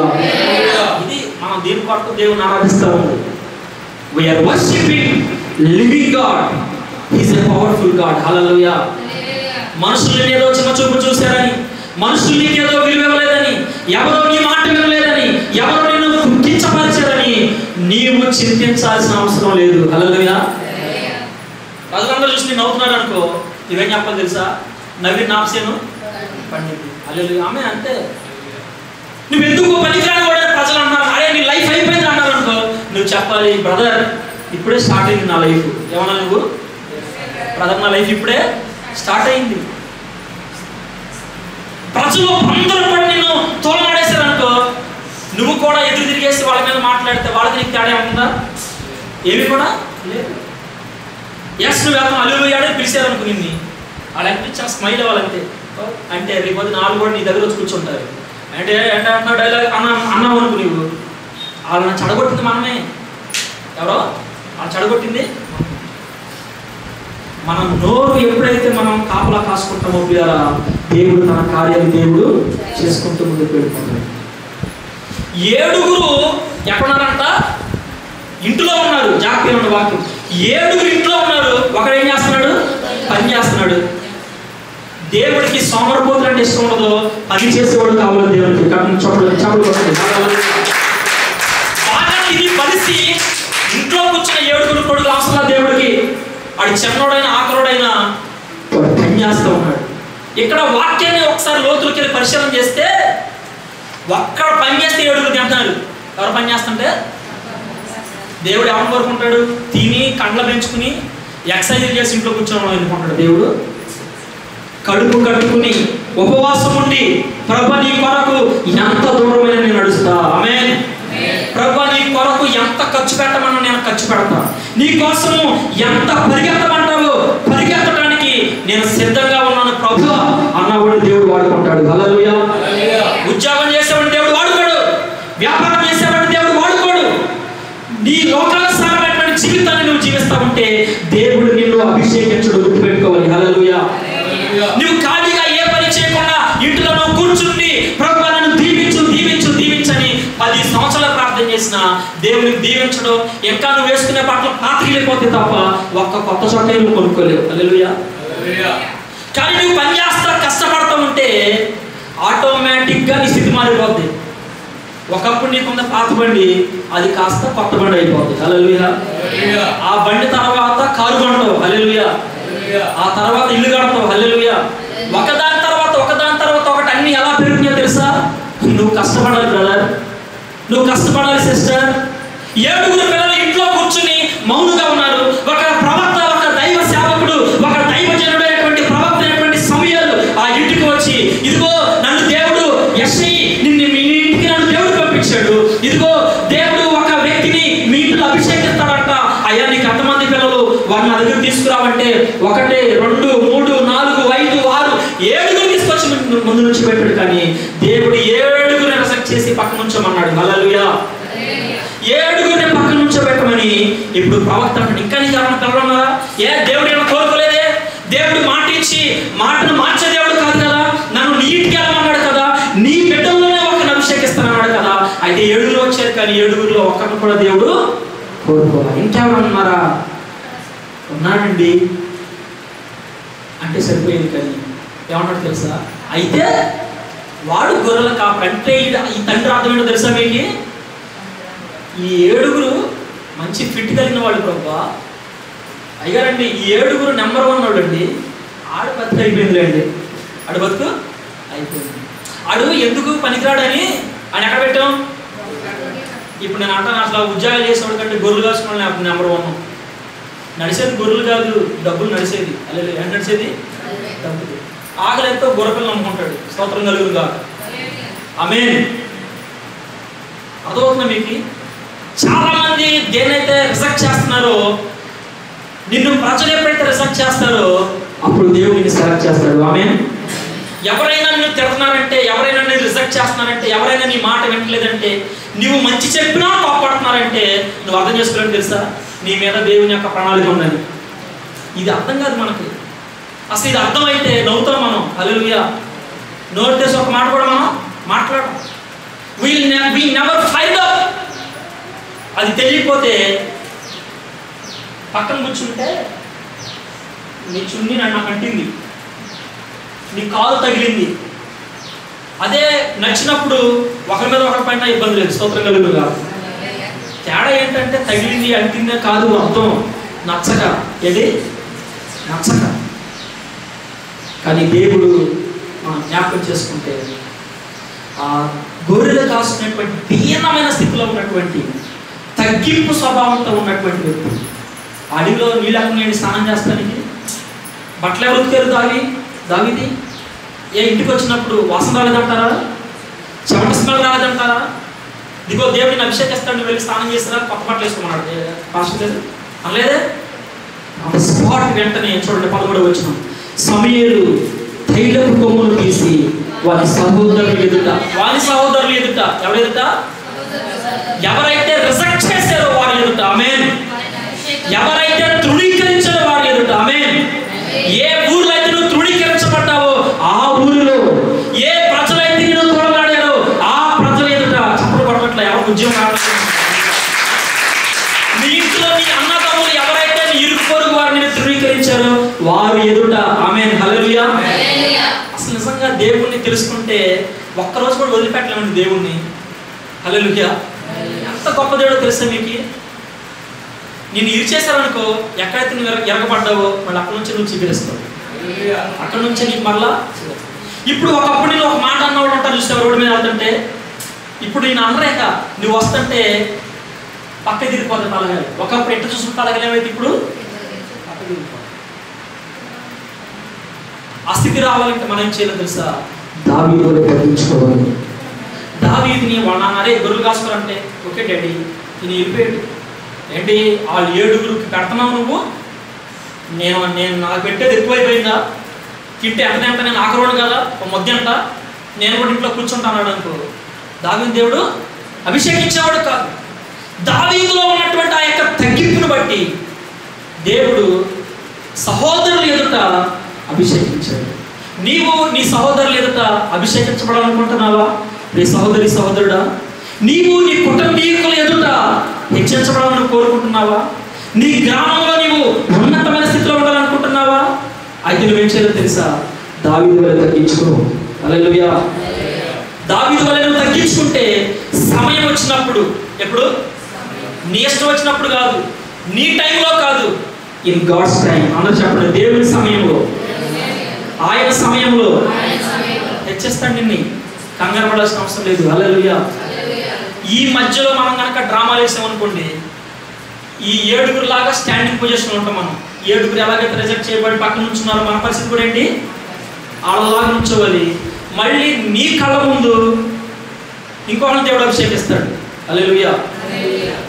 ఇది మనం దేవుని కొరకు దేవుని ఆరాధిస్తాము. We are worshiping living God. He is a powerful God. హల్లెలూయా. మనుషులు ఏదో చిన్న చూపు చూశారని, మనుషులు నీకేదో విలువ ఇవ్వలేదని, ఎవరో నీ మాట వినలేదని, ఎవరో నిన్ను కించపరిచారని నీవు చింతించాల్సిన అవసరం లేదు. హల్లెలూయా. ప్రజలందరూ చూసి నేను నవ్వుతున్నాడు అనుకో, ఇవేం చెప్పాలి తెలుసా? నవ్వి నాపసేను పండింది. హల్లెలూయా. ఆమె అంటే నువ్వు ఎందుకు పనికిరాని వాడే ప్రజలు అన్నారు, అరే నీ లైఫ్ అయిపోయింది అన్నారు అనుకో, నువ్వు చెప్పాలి, బ్రదర్ ఇప్పుడే స్టార్ట్ అయింది నా లైఫ్. ఏమన్నా నువ్వు? బ్రదర్ నా లైఫ్ ఇప్పుడే స్టార్ట్ అయింది. ప్రజలు అందరూ కూడా నిన్ను తోలమాడేశారు అనుకో, నువ్వు కూడా ఎదురు తిరిగేసి వాళ్ళ మీద మాట్లాడితే వాళ్ళకి నీకు తేడా ఉందా? ఏమి కూడా లేదు. ఎస్ నువ్వు వెళ్తాం అల్లుయ్యాడని పిలిచారు అనుకో, నిన్ను వాళ్ళు అనిపించిన స్మైల్ అవ్వాలంతే. అంటే రేపు 4 కూడా నీ దగ్గర వచ్చి కూర్చుంటారు. అంటే అంటున్నా డైలాగ్ అన్నావు అనుకో, నువ్వు వాళ్ళని చెడగొట్టింది మనమే. ఎవరో వాళ్ళు చెడగొట్టింది మనం. నోరు ఎప్పుడైతే మనం కాపలా కాసుకుంటామో ప్రియారా, దేవుడు తన కార్యాన్ని దేవుడు చేసుకుంటూ ముందుకు వెళ్ళిపోతాడు. 7 ఎక్కడున్నారంట? ఇంట్లో ఉన్నారు. జాగ్రత్త వాక్యం. 7 ఇంట్లో ఉన్నారు. ఒకడు ఏం చేస్తున్నాడు? పని చేస్తున్నాడు. దేవుడికి సోమరపోతులు అంటే ఇష్టం ఉండదు, పని చేసేవాడు కావాలి దేవుడికి. ఇది కలిసి ఇంట్లో కూర్చున్న 7 కొడుకులు అవసరం దేవుడికి. వాడు చిన్నోడైనా ఆకరుడైనా వాడు పని చేస్తూ ఉన్నాడు. ఇక్కడ వాక్యాన్ని ఒకసారి లోతులకి వెళ్ళి పరిశీలన చేస్తే ఒక్కడ పని చేస్తే 7 తింటున్నారు. ఎవరు పని చేస్తుంటే దేవుడు ఎవరిని కోరుకుంటాడు? తిని కండ్ల పెంచుకుని ఎక్సర్సైజ్ చేసి ఇంట్లో కూర్చోవడం ఎందుకుంటాడు దేవుడు? కడుపు కట్టుకుని ఉపవాసం ఉండి ప్రభు నీ కొరకు ఎంత దూరమైన నేను నడుస్తా, ఆమేన్, ప్రభు నీ కొరకు ఎంత ఖర్చు పెట్టమన్నా నేను ఖర్చు పెడతా. నీ కోసము ఎంత పరిగెత్తమంటావో పరిగెత్తడానికి నేను సిద్ధంగా ఉన్నాను ప్రభువా అన్నవాడు దేవుడు వాడుకుంటాడు. హల్లెలూయా. ఉద్యోగం చేసేవాడు దేవుడు వాడుకోడు, వ్యాపారం చేసేవాడు దేవుడు వాడుకోడు. నీ లోకానుసారమైనటువంటి జీవితాన్ని నువ్వు జీవిస్తా ఉంటే దేవుడు నిన్ను అభిషేకించడు, గుర్తుపెట్టుకోవాలి. హల్లెలూయా. నువ్వు ఖాళీగా ఏ పని చేయకుండా ఇంట్లో నువ్వు కూర్చుండి ప్రభువా నన్ను దీవించు దీవించు దీవించని 10 సంవత్సరాలు ప్రార్థన చేసినా దేవుడిని దీవించడం, ఇంకా నువ్వు వేసుకునే బట్టలు పాతగిలిపోతే తప్ప ఒక్క కొత్త చోట నువ్వు కొనుక్కోలేవు. హల్లెలూయా. కానీ నువ్వు పని చేస్తా కష్టపడతా ఉంటే ఆటోమేటిక్గా నీ స్థితి మారిపోద్ది. ఒకప్పుడు నీకున్న పాత బండి అది కాస్త కొత్త బండి అయిపోద్ది. హల్లెలూయా. ఆ బండి తర్వాత కారు కొంటావు. హల్లెలూయా. ఆ తర్వాత ఇల్లు కడతావు. హల్లెలూయా. ఒకదాని తర్వాత ఒకటి అన్ని ఎలా పెరుగుతున్నాయో తెలుసా? నువ్వు కష్టపడాలి బ్రదర్, నువ్వు కష్టపడాలి సిస్టర్. 7 పిల్లలు ఇంట్లో కూర్చుని మౌనంగా ఉన్నారు. ఒక ప్రవక్త, ఒక దైవ సేవకుడు, ఒక దైవజనుడు అయినటువంటి ప్రవక్త అయినటువంటి సమయాలు ఆ ఇంటికి వచ్చి, ఇదిగో నన్ను దేవుడు యెషయి నిన్ను మీ ఇంటికి నన్ను దేవుడు పంపించాడు, ఇదిగో దేవుడు ఒక వ్యక్తిని మీ ఇంట్లో అభిషేకిస్తాడంట. అయ్యా నీకు ఎంతమంది పిల్లలు, వారిని నా దగ్గర తీసుకురావంటే 1 2 3 4 5 6 7 తీసుకొచ్చి ముందు నుంచి పెట్టాడు. కానీ దేవుడు 7 రిజెక్ట్ చేసి పక్కన ఉంచమన్నాడు. హల్లెలూయా. 7 పక్కన ఉంచబెట్టమని ఇప్పుడు ప్రవక్త అంటాడు. ఇంకా నీకు ఎవరైనా పిల్లలు ఉన్నారా? ఏ దేవుడు ఏమైనా కోరుకోలేదే? దేవుడు మాట ఇచ్చి మాటను మార్చే దేవుడు కాదు కదా, నన్ను నీ ఇంటికి వెళ్ళమన్నాడు కదా, నీ బిడ్డల్లోనే ఒకరిని అభిషేకిస్తానన్నాడు కదా. అయితే 7 వచ్చారు, కానీ 7 ఒక్కరిని కూడా దేవుడు కోరుకోవాలి. ఇంకెవరు ఉన్నారా? ఉన్నాడండి అంటే సరిపోయింది. కానీ ఏమన్నాడు తెలుసా? అయితే వాడు గొర్రెల కాపరి. అంటే ఈ తండ్రి అర్థం ఏంటో తెలుసా మీకు? ఈ 7 మంచి ఫిట్ కలిగిన వాడు ప్రభా. అయ్యారండి ఈ 7 నెంబర్ 1 వాడండి. ఆడు బతుకు అయిపోయిందిలేండి, ఆడు బతుకు అయిపోయింది. ఆడు ఎందుకు పనికిరాడని ఆయన ఎక్కడ పెట్టాం? ఇప్పుడు నేను అంటాను, అసలు ఉద్యోగాలు చేసేవాడు కంటే గొర్రెలు కాసుకున్నాను అప్పుడు నెంబర్ 1. నడిచేది గొర్రెలు కాదు, డబ్బులు నడిచేది. అల్లే ఎంత నడిచేది? డబ్బులు. ఆకలి ఎంతో గొర్రెపిల్లలు నమ్ముకుంటాడు. స్తోత్రం కలుగును గాక. ఆమేన్. అర్థమవుతుందా మీకు? చాలా మంది దేనైతే రిజెక్ట్ చేస్తున్నారో, నిన్ను ప్రజలు ఎప్పుడైతే రిజెక్ట్ చేస్తారో అప్పుడు దేవుడు నిన్ను సెలెక్ట్ చేస్తాడు. ఆమేన్. ఎవరైనా నిన్ను తిడుతున్నారంటే, ఎవరైనా నిన్ను రిజెక్ట్ చేస్తున్నారంటే, ఎవరైనా నీ మాట వింటలేదంటే, నువ్వు మంచి చెప్పినా కోపడుతున్నారంటే నువ్వు అర్థం చేసుకోవాలని తెలుసా? నీ మీద దేవుని యొక్క ప్రణాళిక ఉన్నది. ఇది అర్థం కాదు మనకి. అసలు ఇది అర్థమైతే నవ్వుతాం మనం. హల్లెలూయా. నోరు తెసి ఒక మాట కూడా మనం మాట్లాడడం. we never find up. అది తెలియకపోతే పక్కన కూర్చుంటే నీ చున్ని నన్ను కంటింది, నీ కాలు తగిలింది. అదే నచ్చినప్పుడు ఒకరి మీద ఒకరి పైన ఇబ్బంది లేదు. స్తోత్రం కలుగును గాక. తేడా ఏంటంటే తగిలింది అంటిందే కాదు అర్థం, నచ్చక. ఏది నచ్చక. కానీ దేవుడు మనం జ్ఞాపకం చేసుకుంటే ఆ గొర్రెలు కాసుకున్నటువంటి దీనమైన స్థితిలో ఉన్నటువంటి తగ్గింపు స్వభావంతో ఉన్నటువంటి వ్యక్తి అడవిలో నీళ్ళకు నేను స్నానం చేస్తానికి బట్టలు ఎవరు ఉతికారు? దావీది. ఏ ఇంటికి వచ్చినప్పుడు వాసన రాలేదంటారా? చెమట స్మెల్ రాలేదంటారా? ఇదిగో దేవుడిని అభిషేకిస్తాడు, వెళ్ళి స్నానం చేస్తారా, కొత్త బట్టలు వేసుకోమన్నాడు పాస్టర్ గారు అనలేదే. స్పాట్ వెంటనే చూడండి 11వ వచనం, సమూయేలు తైలపు కొమ్మును తీసి వారి సహోదరులు ఎదుట, ఎవరి ఎదుట? ఎవరైతే రిజెక్ట్ చేశారో వారి ఎదుట. ఆమేన్. ఎవరైతే తృణీకరించారో వారి ఎదుట. ఆమేన్. ఏ ఊర్లో అయితే నువ్వు తృణీకరించబడ్డావో ఆ ఊరిలో, ఏ ప్రజలైతే నువ్వు తోడలాడారో ఆ ప్రజల ఎదుట. చప్పుడు పడట్ల ఎవరు ఉద్యోగం రావట్లేదు. నీ ఇంట్లో నీ అన్నదమ్ములు ఎవరైతే నీ ఇరుగు పొరుగు వారిని తృణీకరించారో వారి ఎదుట. ఆమేన్. హల్లెలూయా. అసలు నిజంగా దేవుణ్ణి తెలుసుకుంటే ఒక్కరోజు కూడా వదిలిపెట్టలేమండి దేవుణ్ణి. హల్లెలూయా. ఎంత గొప్ప దేవుడో తెలుసా మీకు? నేను ఇరిచేశారనుకో, ఎక్కడైతే నువ్వు ఎరగబడ్డావో మళ్ళీ అక్కడ నుంచి నువ్వు చిగురిస్తావు. అక్కడ నుంచి నీకు మళ్ళా. ఇప్పుడు ఒకప్పుడు నేను ఒక మాట అన్నవాడు ఉంటాను చూస్తే రోడ్డు మీద వెళ్తుంటే, ఇప్పుడు నేను అనరేక నువ్వు వస్తుంటే పక్క తిరిగిపోతుంది తలగాలి. ఒకప్పుడు ఎట్ట చూసిన తలగాలి ఏమైతే ఇప్పుడు పక్క తిరిగిపోతుంది. ఆ స్థితి రావాలంటే మనం ఏం చేయాలో తెలుసా? దావీదుని పట్టించుకోవాలి. దావీదుని వాళ్ళ నాన్న అరే గొర్రెలు కాసుకోవాలంటే ఓకే డాడీ నేను వెళ్ళిపోయాడు. ఏంటి వాళ్ళు 7గురికి పెడుతున్నావు నువ్వు, నేను నాకు పెట్టేది ఎక్కువైపోయిందా, తింటే ఎంత నేను ఆకరోడు కదా ఒక ముద్ద అంట, నేను కూడా ఇంట్లో కూర్చుంటాను అనుకో. దావీదు దేవుడు అభిషేకించేవాడు కాదు. దావీదులో ఉన్నటువంటి ఆ యొక్క తగ్గింపును బట్టి దేవుడు సహోదరుల ఎదుట అభిషేకించాడు. నీవు నీ సహోదరుల ఎదుట అభిషేకించబడాలనుకుంటున్నావా? నీ సహోదరి సహోదరుడా, నీవు నీ కుటుంబీకుల ఎదుట హెచ్చించబడాలని కోరుకుంటున్నావా? నీ గ్రామంలో నీవు ఉన్నతమైన స్థితిలో ఉండాలనుకుంటున్నావా? అయితే నువ్వేం చేయాలో తెలుసా? దావీదు వలె తగ్గించుకో. హల్లెలూయా. దావీదు వలె నువ్వు తగ్గించుకుంటే సమయం వచ్చినప్పుడు, ఎప్పుడు? నీ ఇష్టం వచ్చినప్పుడు కాదు, నీ టైంలో కాదు, ఇన్ గాడ్స్ టైం. అందరూ చెప్పండి, దేవుని సమయంలో, ఆయన సమయంలో హెచ్చిస్తాడు నిన్ను. కంగారు పడాల్సిన అవసరం లేదు. హల్లెలూయా. ఈ మధ్యలో మనం కనుక డ్రామాలు వేసామనుకోండి, ఈ 7గురు లాగా స్టాండింగ్ పొజిషన్ ఉంటాం మనం. 7గురు ఎలాగైతే రిజెక్ట్ చేయబడి పక్కన నుంచున్నారో మన పరిస్థితి కూడా ఏంటి? వాళ్ళలాగా నుంచోవాలి. మళ్ళీ నీ కళ్ళ ముందు ఇంకొకరిని దేవుడు అభిషేకిస్తాడు. హల్లెలూయా.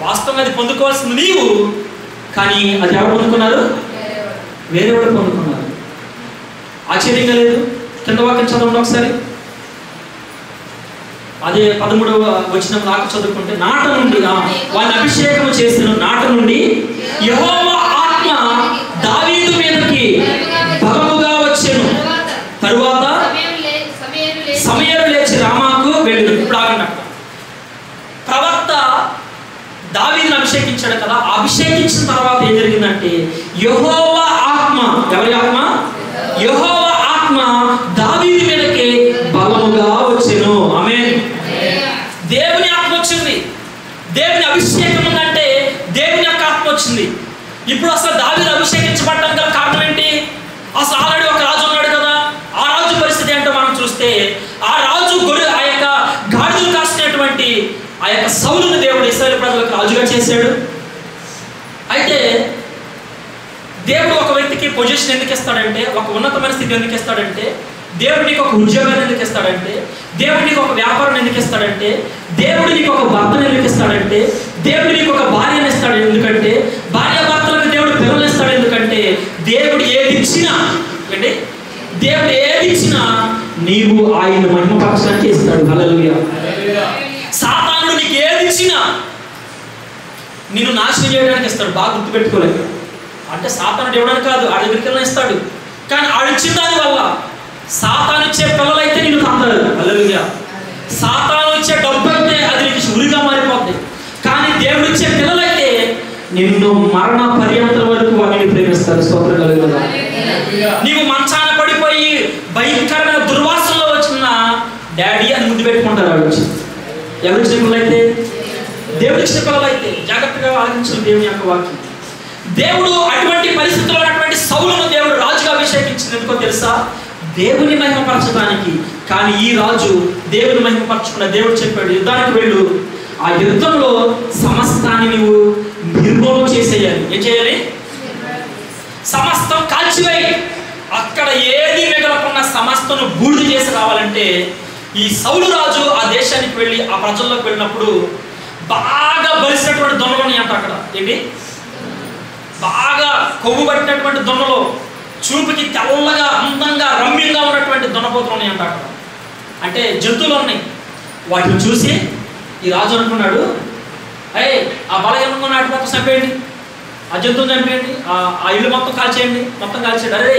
వాస్తవంగా అది పొందుకోవాల్సింది నీవు, కానీ అది ఎవరు పొందుకున్నారు? వేరే వాళ్ళు పొందుకున్నారు. ఆశ్చర్యంగా లేదు? కింద వాక్యం చదవండి ఒకసారి. అదే 13వ వచనం దాకా చదువుకుంటే, నాట నుండి వారిని అభిషేకం చేసిన నాట నుండి యెహోవా ఆత్మ దావీదు మీదకి బలముగా వచ్చెను. తరువాత సమయలు లేచి రామాకు వెళ్ళి. ఇప్పుడు ఆగండి. అక్కడ ప్రవక్త దావీదుని అభిషేకించాడు కదా, అభిషేకించిన తర్వాత ఏం జరిగిందంటే యెహోవా ఆత్మ, ఎవరి ఆత్మ? యెహోవా ఆత్మ దావీదు మీదకి బలముగా వచ్చెను. ఆమేన్. దేవుని ఆత్మ వచ్చింది. దేవుని అభిషేకం ఉందంటే దేవుని యొక్క ఆత్మ వచ్చింది. ఇప్పుడు అసలు దావీదు అభిషేకించబడడానికి గల కారణం ఏంటి? అసలు ఆల్రెడీ ఒక రాజు ఉన్నాడు కదా. ఆ రాజు పరిస్థితి ఏంటో మనం చూస్తే, ఆ రాజు ఆ యొక్క గాడిదలు కాసినటువంటి ఆ యొక్క సౌలును దేవుడు ఇశ్రాయేలు ప్రజలకు రాజుగా చేశాడు. అయితే దేవుడు ఒక వ్యక్తికి పొజిషన్ ఎందుకు ఇస్తాడంటే, ఒక ఉన్నతమైన స్థితి ఎందుకు ఇస్తాడంటే, దేవుడు నీకు ఒక ఉద్యోగాన్ని ఎందుకు ఇస్తాడంటే, దేవుడు నీకు ఒక వ్యాపారం ఎందుకు ఇస్తాడంటే, దేవుడు నీకు ఒక భర్తను ఎందుకు ఇస్తాడంటే, దేవుడు నీకు ఒక భార్యను ఇస్తాడు ఎందుకంటే, భార్య భర్తలకు దేవుడు పిల్లలు ఇస్తాడు ఎందుకంటే, దేవుడు ఏది ఇచ్చినా అంటే దేవుడు ఏది ఇచ్చినా నీవు ఆయన మహిమపరచడానికి ఇస్తాడు. హల్లెలూయా. సాతానుడు నీకు ఏది ఇచ్చినా నిన్ను నాశనం చేయడానికి ఇస్తాడు. బాగా గుర్తుపెట్టుకోలేదు. అంటే సాతానుడు ఇవ్వడానికి కాదు, ఆడి దగ్గరికి ఇస్తాడు. కానీ ఆడిచ్చిన దాని వల్ల సాతాను ఇచ్చే పిల్లలైతే నిన్ను తంతాడు. హల్లెలూయా. సాతాను ఇచ్చే డబ్బు అయితే అది నీకు ఉరిగా మారిపోద్ది. కానీ దేవుడు ఇచ్చే పిల్లలైతే నిన్ను మరణ పర్యంతం వరకు వారిని ప్రేమిస్తారు. స్తోత్రం కలుగును. నీవు మంచాన పడిపోయి భయంకరమైన దుర్వాసనలో వచ్చిన డాడీ అని ముద్దు పెట్టుకుంటారు. వాళ్ళు వచ్చి ఎవరు ఇచ్చిన పిల్లలైతే, దేవుడు ఇచ్చిన పిల్లలైతే జాగ్రత్తగా ఆలోచించిన దేవుని యొక్క వాక్యం. దేవుడు అటువంటి పరిస్థితుల్లో ఉన్నటువంటి సౌలును దేవుడు రాజుగా అభిషేకించింది ఎందుకో తెలుసా? దేవుని మహిమపరచడానికి. కానీ ఈ రాజు దేవుని మహిమపరచకుండా దేవుడు చెప్పాడు, యుద్ధానికి వెళ్ళు, ఆ యుద్ధంలో సమస్తాన్ని నువ్వు నిర్మూలన చేసేయాలి. ఏం చేయాలి? సమస్తం కాల్చివేయి. అక్కడ ఏది మిగలకుండా సమస్తను బూడిద చేసి రావాలంటే ఈ సౌలు రాజు ఆ దేశానికి వెళ్ళి ఆ ప్రజల్లోకి వెళ్ళినప్పుడు బాగా బలిసినటువంటి దొన్నలు ఉన్నాయి అంట. అక్కడ ఏంటి? బాగా కొవ్వు పట్టినటువంటి దొన్నలు, చూపుకి తెల్లగా అందంగా రమ్యంగా ఉన్నటువంటి దొన్నపోతులు ఉన్నాయి అంట. అక్కడ అంటే జంతువులు ఉన్నాయి. వాటిని చూసి ఈ రాజు అనుకున్నాడు, ఆ బలహీనంగా నాటి మొత్తం చంపేయండి, ఆ జంతువుని చంపేయండి, ఆ ఇల్లు మొత్తం కాల్చేయండి. మొత్తం కాల్చేయండి. అరే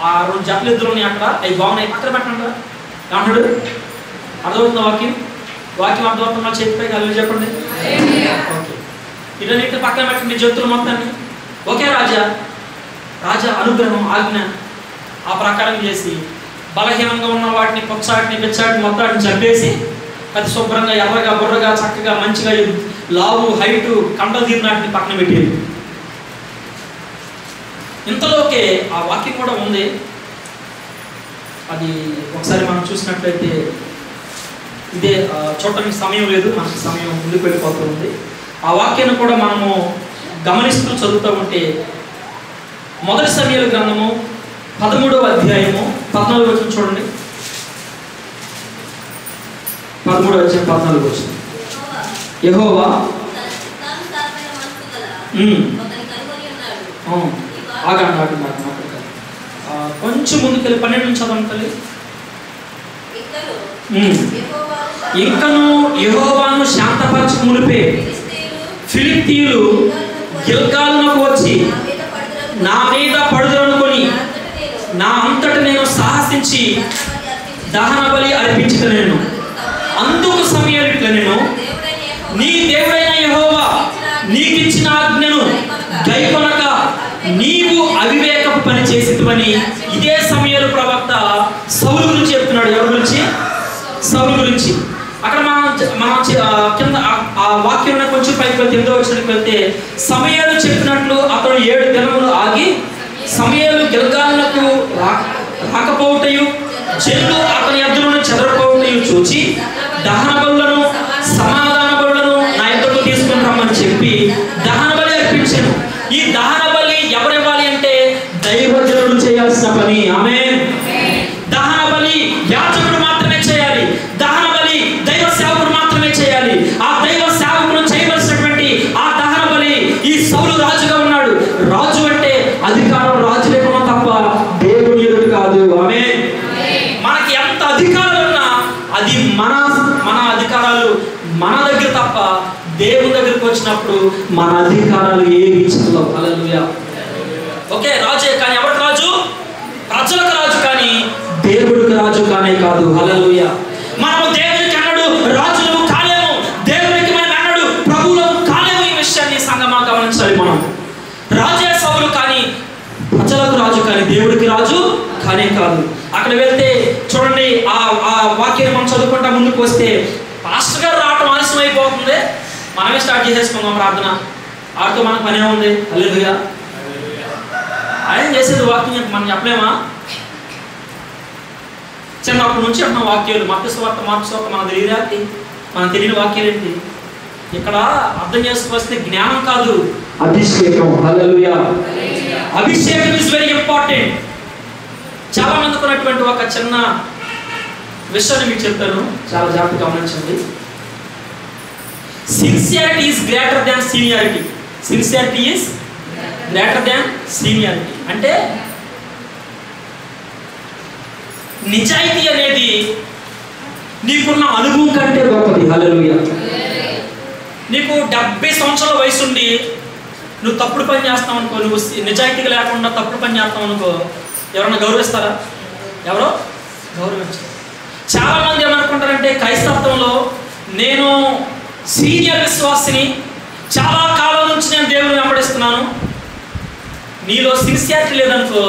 ఆ 2 జతలు ఎద్దులు ఉన్నాయి అక్కడ, అవి బాగున్నాయి, పక్కన పెట్టండి అంటాడు. అర్థమవుతుందా వాక్యం? వాక్యం అర్థమవుతుందా? చేతిపై కలిగి చెప్పండి. ఓకే, ఇటన్నిటిని పక్కన పెట్టండి, జంతువులు మొత్తాన్ని. ఒకే రాజా అనుగ్రహం ఆజ్ఞ ఆ ప్రకారం చేసి బలహీనంగా ఉన్న వాటిని, పొచ్చాటిని, పిచ్చాటిని మొత్తాన్ని చంపేసి అది శుభ్రంగా ఎర్రగా బుర్రగా చక్కగా మంచిగా లావు హైటు కండలు తీరినాటిని పక్కన పెట్టేది. ఇంతలోకే ఆ వాక్యం కూడా ఉంది. అది ఒకసారి మనం చూసినట్లయితే ఇదే చూడటానికి సమయం లేదు, మనకి సమయం ముందుకు వెళ్ళిపోతూ ఉంది. ఆ వాక్యాన్ని కూడా మనము గమనిస్తూ చదువుతూ ఉంటే మొదటి సమూయేలు గ్రంథము 13వ అధ్యాయము 14వ వచనం చూడండి. 13వ అధ్యాయం 14వ వచనం. యెహోవా ఆగండి కొంచెం ముందుకెళ్ళి 12 నుంచి చదవండి తల్లి. ఇంకను యెహోవాను శాంతపరచక మునిపే ఫిలిష్తీయులు గిల్గాలునకు వచ్చి నా మీద పడుదలనుకొని నా అంతట నేను సాహసించి దహన బలి అర్పించుటను. అందుకు సమూయేలు ఇట్లా నేను నీ దేవుడైన యెహోవా నీకిచ్చిన ఆజ్ఞను గైకొనక నీవు అవివేకపు పని చేసితివని. ఇదే సమూయేలు ప్రవక్త సౌలు గురించి చెప్తున్నాడు. ఎవరి గురించి? సౌలు గురించి. అక్కడ మన కింద ఆ వాక్యం కొంచెం పైకి వెళ్తే 8వ వచనానికి వెళ్తే సమూయేలు చెప్పినట్లు అతడు 7 దినములు ఆగి సమూయేలు గిల్గాలునకు రాకపోవుటయు జనులు అతని యొద్ద నుండి చెదరపోవుటయు చూచి దహన బలులను సమాధాన బలులను నా యొద్దకు తీసుకుని రమ్మని చెప్పి దహన బలి అర్పించాను. ఈ దహన బలి ఎవరివ్వాలి అంటే దైవజనుడు చేయాల్సిన పని. ఆమేన్. దహన బలి యాజకుడు మాత్రమే చేయాలి. దహన బలి దైవ సేవకుడు మాత్రమే చేయాలి. ఆ దైవ సేవకుడు చేయవలసినటువంటి ఆ దహన బలి ఈ సౌలు రాజుగా ఉన్నాడు. రాజు అంటే అధికారం రాజు లేకుండా తప్ప దేవుని ఎదురు కాదు. ఆమేన్. మనకి ఎంత అధికారాలు ఉన్నా అది మన అధికారాలు మన దగ్గర తప్ప దేవుని దగ్గరికి వచ్చినప్పుడు మన అధికారాలు ఏవి ఇచ్చలో. హల్లెలూయా. ఓకే, రాజే కానీ ఎవరికి రాజు? ప్రజలకు రాజు కానీ దేవుడికి రాజు కానే కాదు. హల్లెలూయా. మనము దేవునికి అన్నాడు రాజులు కాలేము, దేవునికి మనం అన్నాడు ప్రభువులు కాలేము. ఈ విషయాన్ని సంగమా గమనించాలి. మనం రాజే సౌలు కానీ ప్రజలకు రాజు కానీ దేవుడికి రాజు కానే కాదు. అక్కడ వెళ్తే చూడండి ఆ వాక్యాన్ని మనం చదువుకుంటా ముందుకు వస్తే పాస్టర్ గారు రావడం ఆలస్యం అయిపోతుంది. మనమే స్టార్ట్ చేసేసుకుందాం ప్రార్థన. ఆడితో మనకు పనే ఉంది. హల్లెలూయా. ఆయన చేసేది వాక్యం మనం చెప్పలేమా? చిన్నప్పటి నుంచి అన్న వాక్యాలు మత్తయి సువార్త, మార్కు సువార్త మనకు తెలియదు. మనకు తెలియని వాక్యాలు ఏంటి? ఇక్కడ అర్థం చేసుకొస్తే జ్ఞానం కాదు, అభిషేకం. హల్లెలూయా. అభిషేకం ఇస్ వెరీ ఇంపార్టెంట్. చాలా మందికి ఉన్నటువంటి ఒక చిన్న విషయాన్ని మీకు చెప్తాను, చాలా జాగ్రత్తగా గమనించండి. Sincerity is greater than seniority. Sincerity is greater than seniority అంటే నిజాయితీ అనేది నీకున్న అనుభవం కంటే గొప్పది. హల్లెలూయా. నీకు 70 సంవత్సరాల వయసు ఉండి నువ్వు తప్పుడు పని చేస్తావు అనుకో, నువ్వు నిజాయితీగా లేకుండా తప్పుడు పని చేస్తావు అనుకో, ఎవరన్నా గౌరవిస్తారా? ఎవరో గౌరవించారు. చాలా మంది ఏమనుకుంటారంటే క్రైస్తవంలో నేను సీనియర్ విశ్వాసిని, చాలా కాలం నుంచి నేను దేవుని వెంబడిస్తున్నాను. నీలో సిన్సియారిటీ లేదనుకో,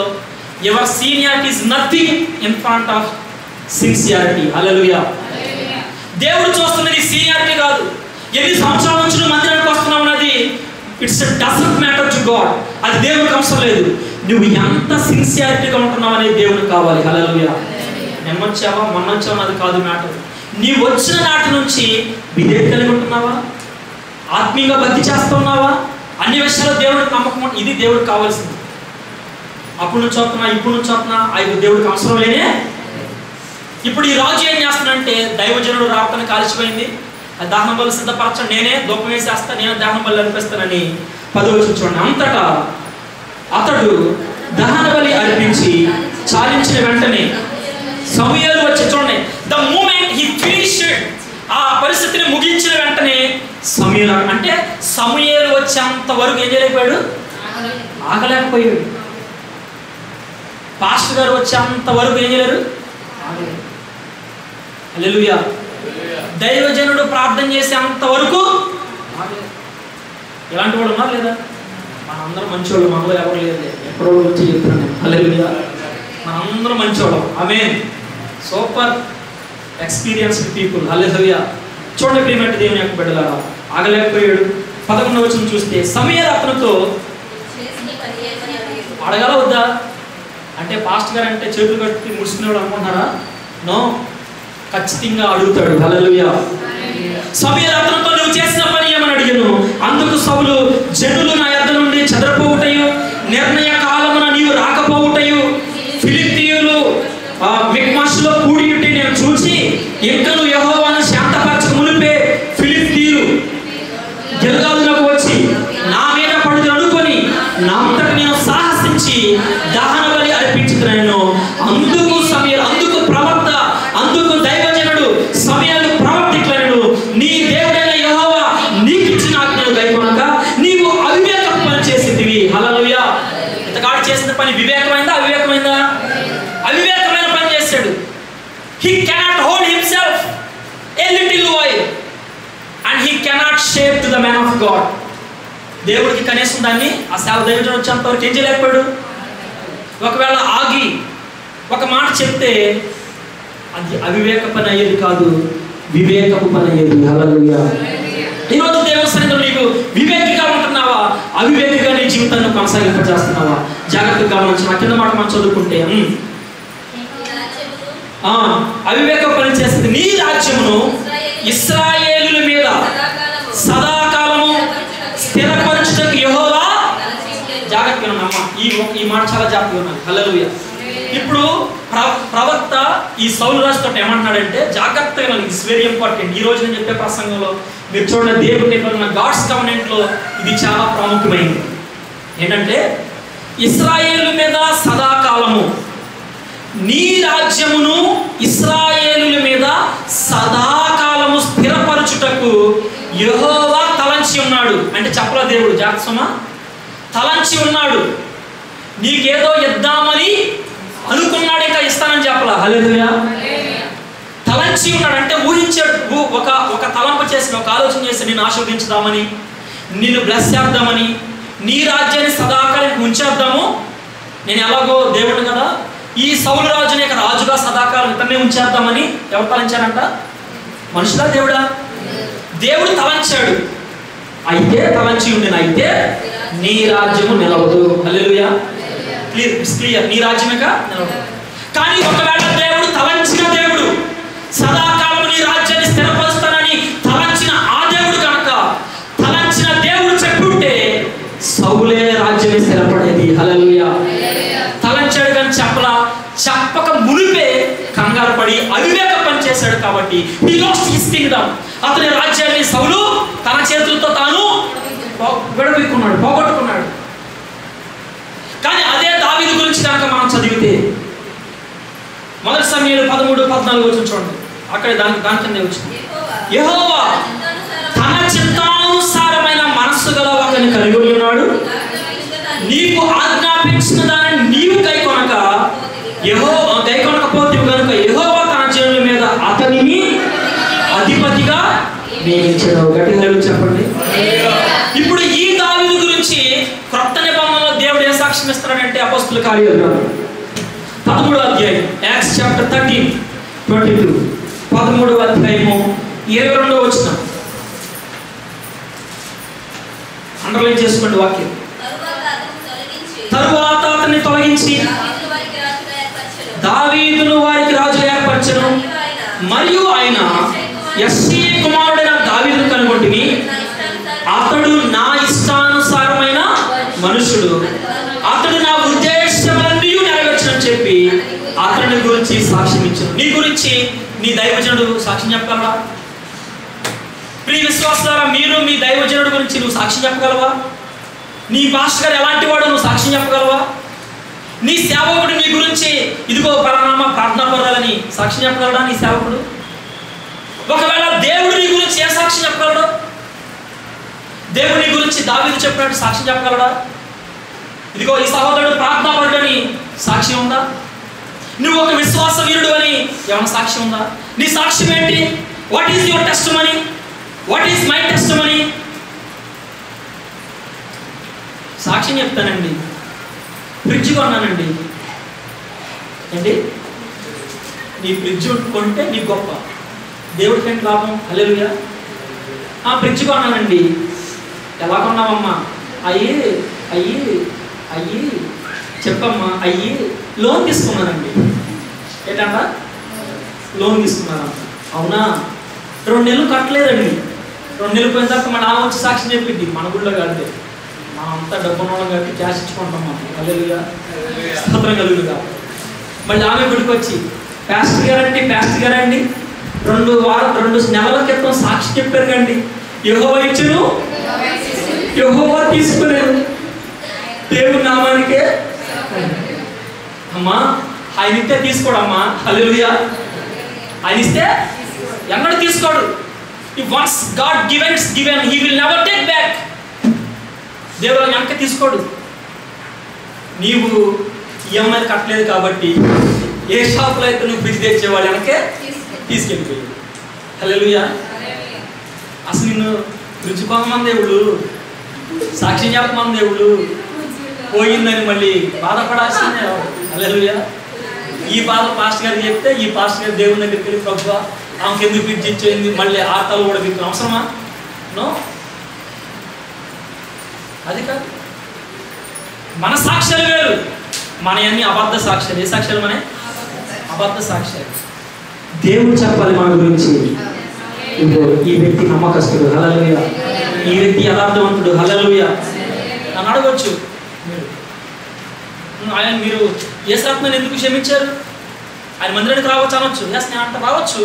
your seniority is nothing in front of sincerity. Hallelujah. దేవుడు చూస్తున్నది సీనియారిటీ కాదు, ఎన్ని సంవత్సరాల నుంచి నువ్వు మందిరానికి వస్తున్నావు అన్నది it's doesn't matter to God. అది దేవుడికి అవసరం లేదు. నువ్వు ఎంత సిన్సియారిటీగా ఉంటున్నావు అనేది దేవుడికి కావాలి. హల్లెలూయా. నిన్న వచ్చావా మొన్న వచ్చావా అది కాదు మ్యాటర్. నీవు వచ్చిన నాటి నుంచి విధేయత కలిగి ఉంటున్నావా? ఆత్మీయంగా భక్తి చేస్తున్నావా? అన్ని విషయాల్లో దేవుడికి నమ్మకం, ఇది దేవుడికి కావాల్సింది. అప్పుడు నుంచి వస్తున్నా, ఇప్పుడు నుంచి వస్తున్నా, అది దేవుడికి అవసరం లేనే. ఇప్పుడు ఈ రాజు ఏం చేస్తున్నాడంటే దైవజనుడు రావటానికి కాల్చిపోయింది, దహన బలి సిద్ధపరచండి, నేనే దూపం వేసేస్తాను, నేనే దహన బలి అర్పిస్తానని 10వ వచనం చూడండి. అంతటా అతడు దహన బలి అర్పించి చాలించిన వెంటనే సమూయేలు వచ్చి, చూడండి, ద మూమెంట్ హీ ఫినిష్డ్, ఆ పరిస్థితిని ముగించిన వెంటనే సమూయేలు, అంటే సమూయేలు వచ్చేంత వరకు ఏం చేయలేకపోయాడు, ఆగలేకపోయాడు. పాస్టర్ గారు వచ్చేంత వరకు ఏం చేయలేరు, ఆగలేరు. హల్లెలూయా. దైవజనుడు ప్రార్థన చేసేంత వరకు ఆగలేరు. ఇలాంటి వాడు ఉన్నారు లేదా? మనందరం మంచివాళ్ళు, మనలో ఎవరు లేదు. ఎక్కడో వచ్చి చెప్తున్నాను. హల్లెలూయా. మనందరం మంచివాళ్ళం. Amen. Super experienced people. Hallelujah. చూడండి ప్రియమైన దేవుని యొక్క బిడ్డలారా, ఆగలేకపోయాడు. 11వ వచనం చూస్తే సమూయేలు అతనితో అడగాల వద్దా అంటే, పాస్టర్ గారు అంటే చేతులు కట్టి ముడుచుకునేవాడు అనుకుంటున్నారా? నో, ఖచ్చితంగా అడుగుతాడు. హల్లెలూయా. సమూయేలు అతనితో నువ్వు చేసిన పని ఏమని అడిగాను. అందుకు సౌలు, జనులు నా యొద్ద నుండి చెదరపోవుటయు, నిర్ణయ కాలమున నీవు రాకపోవుటయు, ఫిలిష్తీయులు మిక్మషులో కూడి ఉంటే నేను చూసి, ఇంకను యెహోవాను శాంతపరచక మునిపే ఫిలిష్తీయులు గిల్గాలునకు వచ్చి నా మీద పడు చెప్తున్నాను. అందుకు సమయాలు, అందుకు ప్రవక్త, అందుకు దైవజనుడు సమయాలు ప్రవర్తించలేడు. నీ దేవుడైన యెహోవా నీకు ఇచ్చిన ఆజ్ఞలు గైకొనక నీవు అవివేకపు పని చేసిందివి. హల్లెలూయా. ఇంతకాడు చేసిన పని వివేకమైందా అవివేకమైందా? అవివేకమైన పని చేశాడు. He cannot hold himself a little while and he cannot share to the man of God. దేవుడికి కనీసం దాన్ని ఆ సేవ దైవజనుడు వచ్చేంత వరకు ఏం చేయలేకపోయాడు. ఒకవేళ ఆగి ఒక మాట చెప్తే అది అవివేక పని అయ్యేది కాదు, వివేకపు పని అయ్యేది. హల్లెలూయా. ఈరోజు దేవుని సన్నిధిలో నీకు వివేకిగా ఉంటున్నావా, అవివేకిగా నీ జీవితాన్ని కొనసాగింపజేస్తున్నావా? జాగ్రత్తగా గమనించి నా కింద మాట మనం చదువుకుంటే, అవివేక పని చేస్తుంది. నీ రాజ్యమును ఇశ్రాయేలుల మీద సదాకాలము స్థిరపరచుటకు యెహోవా. జాగ్రత్తగా ఉన్నామా, ఈ మాట చాలా జాగ్రత్తగా ఉన్నాను. హల్లెలూయా. ఇప్పుడు ప్రవక్త ఈ సౌలు రాజుతో ఏమంటున్నాడంటే, జాగ్రత్తగా, ఇట్స్ వెరీ ఇంపార్టెంట్. ఈ రోజు నేను చెప్పే ప్రసంగంలో మీరు చూడండి, దేవుడి గాడ్స్ కవెనెంట్ లో ఇది చాలా ప్రాముఖ్యమైనది. ఏంటంటే ఇశ్రాయేలు మీద సదాకాలము, నీ రాజ్యమును ఇశ్రాయేలుల మీద సదాకాలము స్థిరపరచుటకు యెహోవా తలంచి ఉన్నాడు. అంటే చెప్పలా దేవుడు, జాగ్రత్తమా, తలంచి ఉన్నాడు. నీకేదో ఇద్దామని అనుకున్నాడు, ఇంకా ఇస్తానని చెప్పలా. హల్లెలూయా. తలంచి ఉన్నాడు అంటే ఊహించాడు. ఒక తలంపు చేసి, ఒక ఆలోచన చేసి నిన్ను ఆశీర్వదించుదామని, నిన్ను బ్లెస్ చేద్దామని, నీ రాజ్యాన్ని సదాకాలం ఉంచేద్దాము. నేను ఎలాగో దేవుడు కదా, ఈ సౌలు రాజుని రాజుగా సదాకాలం ఇతన్నే ఉంచేద్దామని ఎవరు తలంచారంట? మనుషులా దేవుడా? దేవుడు తలంచాడు. అయితే తలంచి ఉండిన అయితే నీ రాజ్యము నిలవదు. హల్లెలూయా. క్లియర్. నీ రాజ్యమేగా నిలవదు. కానీ ఒకవేళ దేవుడు తలంచిన దేవుడు, సదాకాలం నీ రాజ్యాన్ని స్థిరపరుస్తానని తలంచిన ఆ దేవుడు కనుక, తలంచిన దేవుడు చెప్పుంటే సౌలే రాజ్యాన్ని స్థిరపడేది. హల్లెలూయా. తలంచాడు కానీ చెప్పక మునిపే కంగారు పడి అవివేక పని చేశాడు కాబట్టి he lost his kingdom. అతని రాజ్యాన్ని సౌలు తన చేతులతో తాను పోగొట్టుకున్నాడు. కానీ అదే దావీదు గురించి కనుక మనం చదివితే, మొదటి సమయాలు 13-14 వచ్చిన చూడండి, అక్కడే దాని కింద వచ్చింది, యెహోవా తన చిత్తానుసారమైన మనస్సు గల ఒకరిని కలిగి ఉన్నాడు. నీకు ఆజ్ఞాపించిన దానిని నీవు గైకొనకపోతే కనుక యెహోవా తన జనుల మీద అతనిని అధిపతిగా నియమించాడు. గట్టిగా చెప్పండి. ఇప్పుడు ఈ దావీదు గురించి క్రొత్త నిబంధనలో దేవుడు ఏ సాక్ష్యం ఇస్తాడంటే, అపోస్తలుల కార్యాలు 13వ అధ్యాయం, యాక్ట్స్ చాప్టర్ 13:22, 13వ అధ్యాయము 22వ వచనం. అండర్లైన్ చేసుకోండి వాక్యం. తరువాత అతన్ని తొలగించి దావీదును వారికి రాజు ఏర్పరచెను. మరియు ఆయన యెష్షయి కుమారుడైన దావీదును కనుగొంటిని, అతడు నా ఇష్టానుసారమైన మనుషుడు, అతడు నా ఉద్దేశములన్నీ నెరవేర్చని చెప్పి అతని గురించి సాక్ష్యం ఇచ్చాను. నీ గురించి నీ దైవజనుడు సాక్ష్యం చెప్పగలవా? ప్రియ విశ్వాసులారా, మీరు మీ దైవజనుడు గురించి నువ్వు సాక్ష్యం చెప్పగలవా? నీ పాస్టర్ గారు ఎలాంటి వాడు నువ్వు సాక్ష్యం చెప్పగలవా? నీ సేవకుడు నీ గురించి ఇదిగో పరనామా ప్రార్థనా పర్వాలని సాక్ష్యం చెప్పగలడా నీ సేవకుడు? ఒకవేళ దేవుడు నీ గురించి ఏ సాక్ష్యం చెప్పగలడు? దేవుడు నీ గురించి దావీదు చెప్పినట్టు సాక్ష్యం చెప్పగలడా? ఇదిగో ఈ సహోదరుడు ప్రార్థనా పరుడని సాక్ష్యం ఉందా? నువ్వు ఒక విశ్వాస వీరుడు అని ఏమైనా సాక్ష్యం ఉందా? నీ సాక్ష్యం ఏంటి? What is your testimony? What is my testimony? సాక్ష్యం చెప్తానండి, ఫ్రిడ్జ్ కొన్నానండి. ఏంటి? నీ ఫ్రిడ్జ్ కొంటే నీకు గొప్ప, దేవుడికి ఏంటి లాభం? హల్లెలూయా. ఫ్రిడ్జ్ కొన్నానండి. ఎలా కొన్నావమ్మా? అయ్యి చెప్పమ్మా. లోన్ తీసుకున్నానండి. ఏంటంట? లోన్ తీసుకున్నానంట. అవునా? 2 నెలలు కట్టలేదండి. 2 నెలలు పోయిన తర్వాత మన ఆమె వచ్చి సాక్ష్యం చెప్పింది. మన గుళ్ళో కడితే మనం అంతా డబ్బున్నోళ్ళం కట్టి క్యాష్ ఇచ్చుకుంటాం. మనం హల్లెలూయా, స్తోత్రం కలుగుగా. మళ్ళీ ఆమె గుడికి వచ్చి పాస్టర్ గారండి 2 నెలల క్రితం సాక్షి చెప్పారు కండి, యెహోవా ఇచ్చును యెహోవా తీసుకునేది, దేవుని నామానికే. అమ్మా ఆయన ఇస్తే తీసుకోడమ్మా. హల్లెలూయా. ఆయన ఇస్తే ఎన్నడూ తీసుకోడు. If once God given, he will never take back. దేవుడు వెనక తీసుకోడు. నీవు ఈఎంఐ కట్టలేదు కాబట్టి ఏ షాప్లో అయితే నువ్వు ఫ్రిడ్జ్ తెచ్చేవాడు వెనకే తీసుకెళ్ళిపోయాడు. హల్లెలూయా. అసలు నిన్ను ఫ్రిడ్జ్ కొనమని దేవుడు, సాక్ష్యం చెప్పమని దేవుడు, పోయిందని మళ్ళీ బాధపడాల్సిందే. హల్లెలూయా. ఈ బాధ పాస్టర్ గారికి చెప్తే ఈ పాస్టర్ గారు దేవుని దగ్గరికి వెళ్ళి ప్రభువా ఆమెకు ఎందుకు ఫ్రిడ్జ్ ఇచ్చేయింది, మళ్ళీ ఆటలు కూడా మీకు అవసరమా? నో, అది కాదు. మన సాక్ష్యాలు వేరు, మన అన్ని అబద్ధ సాక్ష్యాలు. ఏ సాక్ష్యాలు? మన అబద్ధ సాక్ష్యాలు. దేవుడు చెప్పాలి మన గురించి, ఈ వ్యక్తి నమ్మకస్తుడు, హల్లెలూయా, ఈ వ్యక్తి యథార్థవంతుడు, హల్లెలూయా. నన్ను అడగవచ్చు ఆయన, మీరు యేసురత్నాన్ని ఎందుకు క్షమించారు? ఆయన మందిరానికి రావచ్చు అనొచ్చు. ఎస్, నేను అంట రావచ్చు.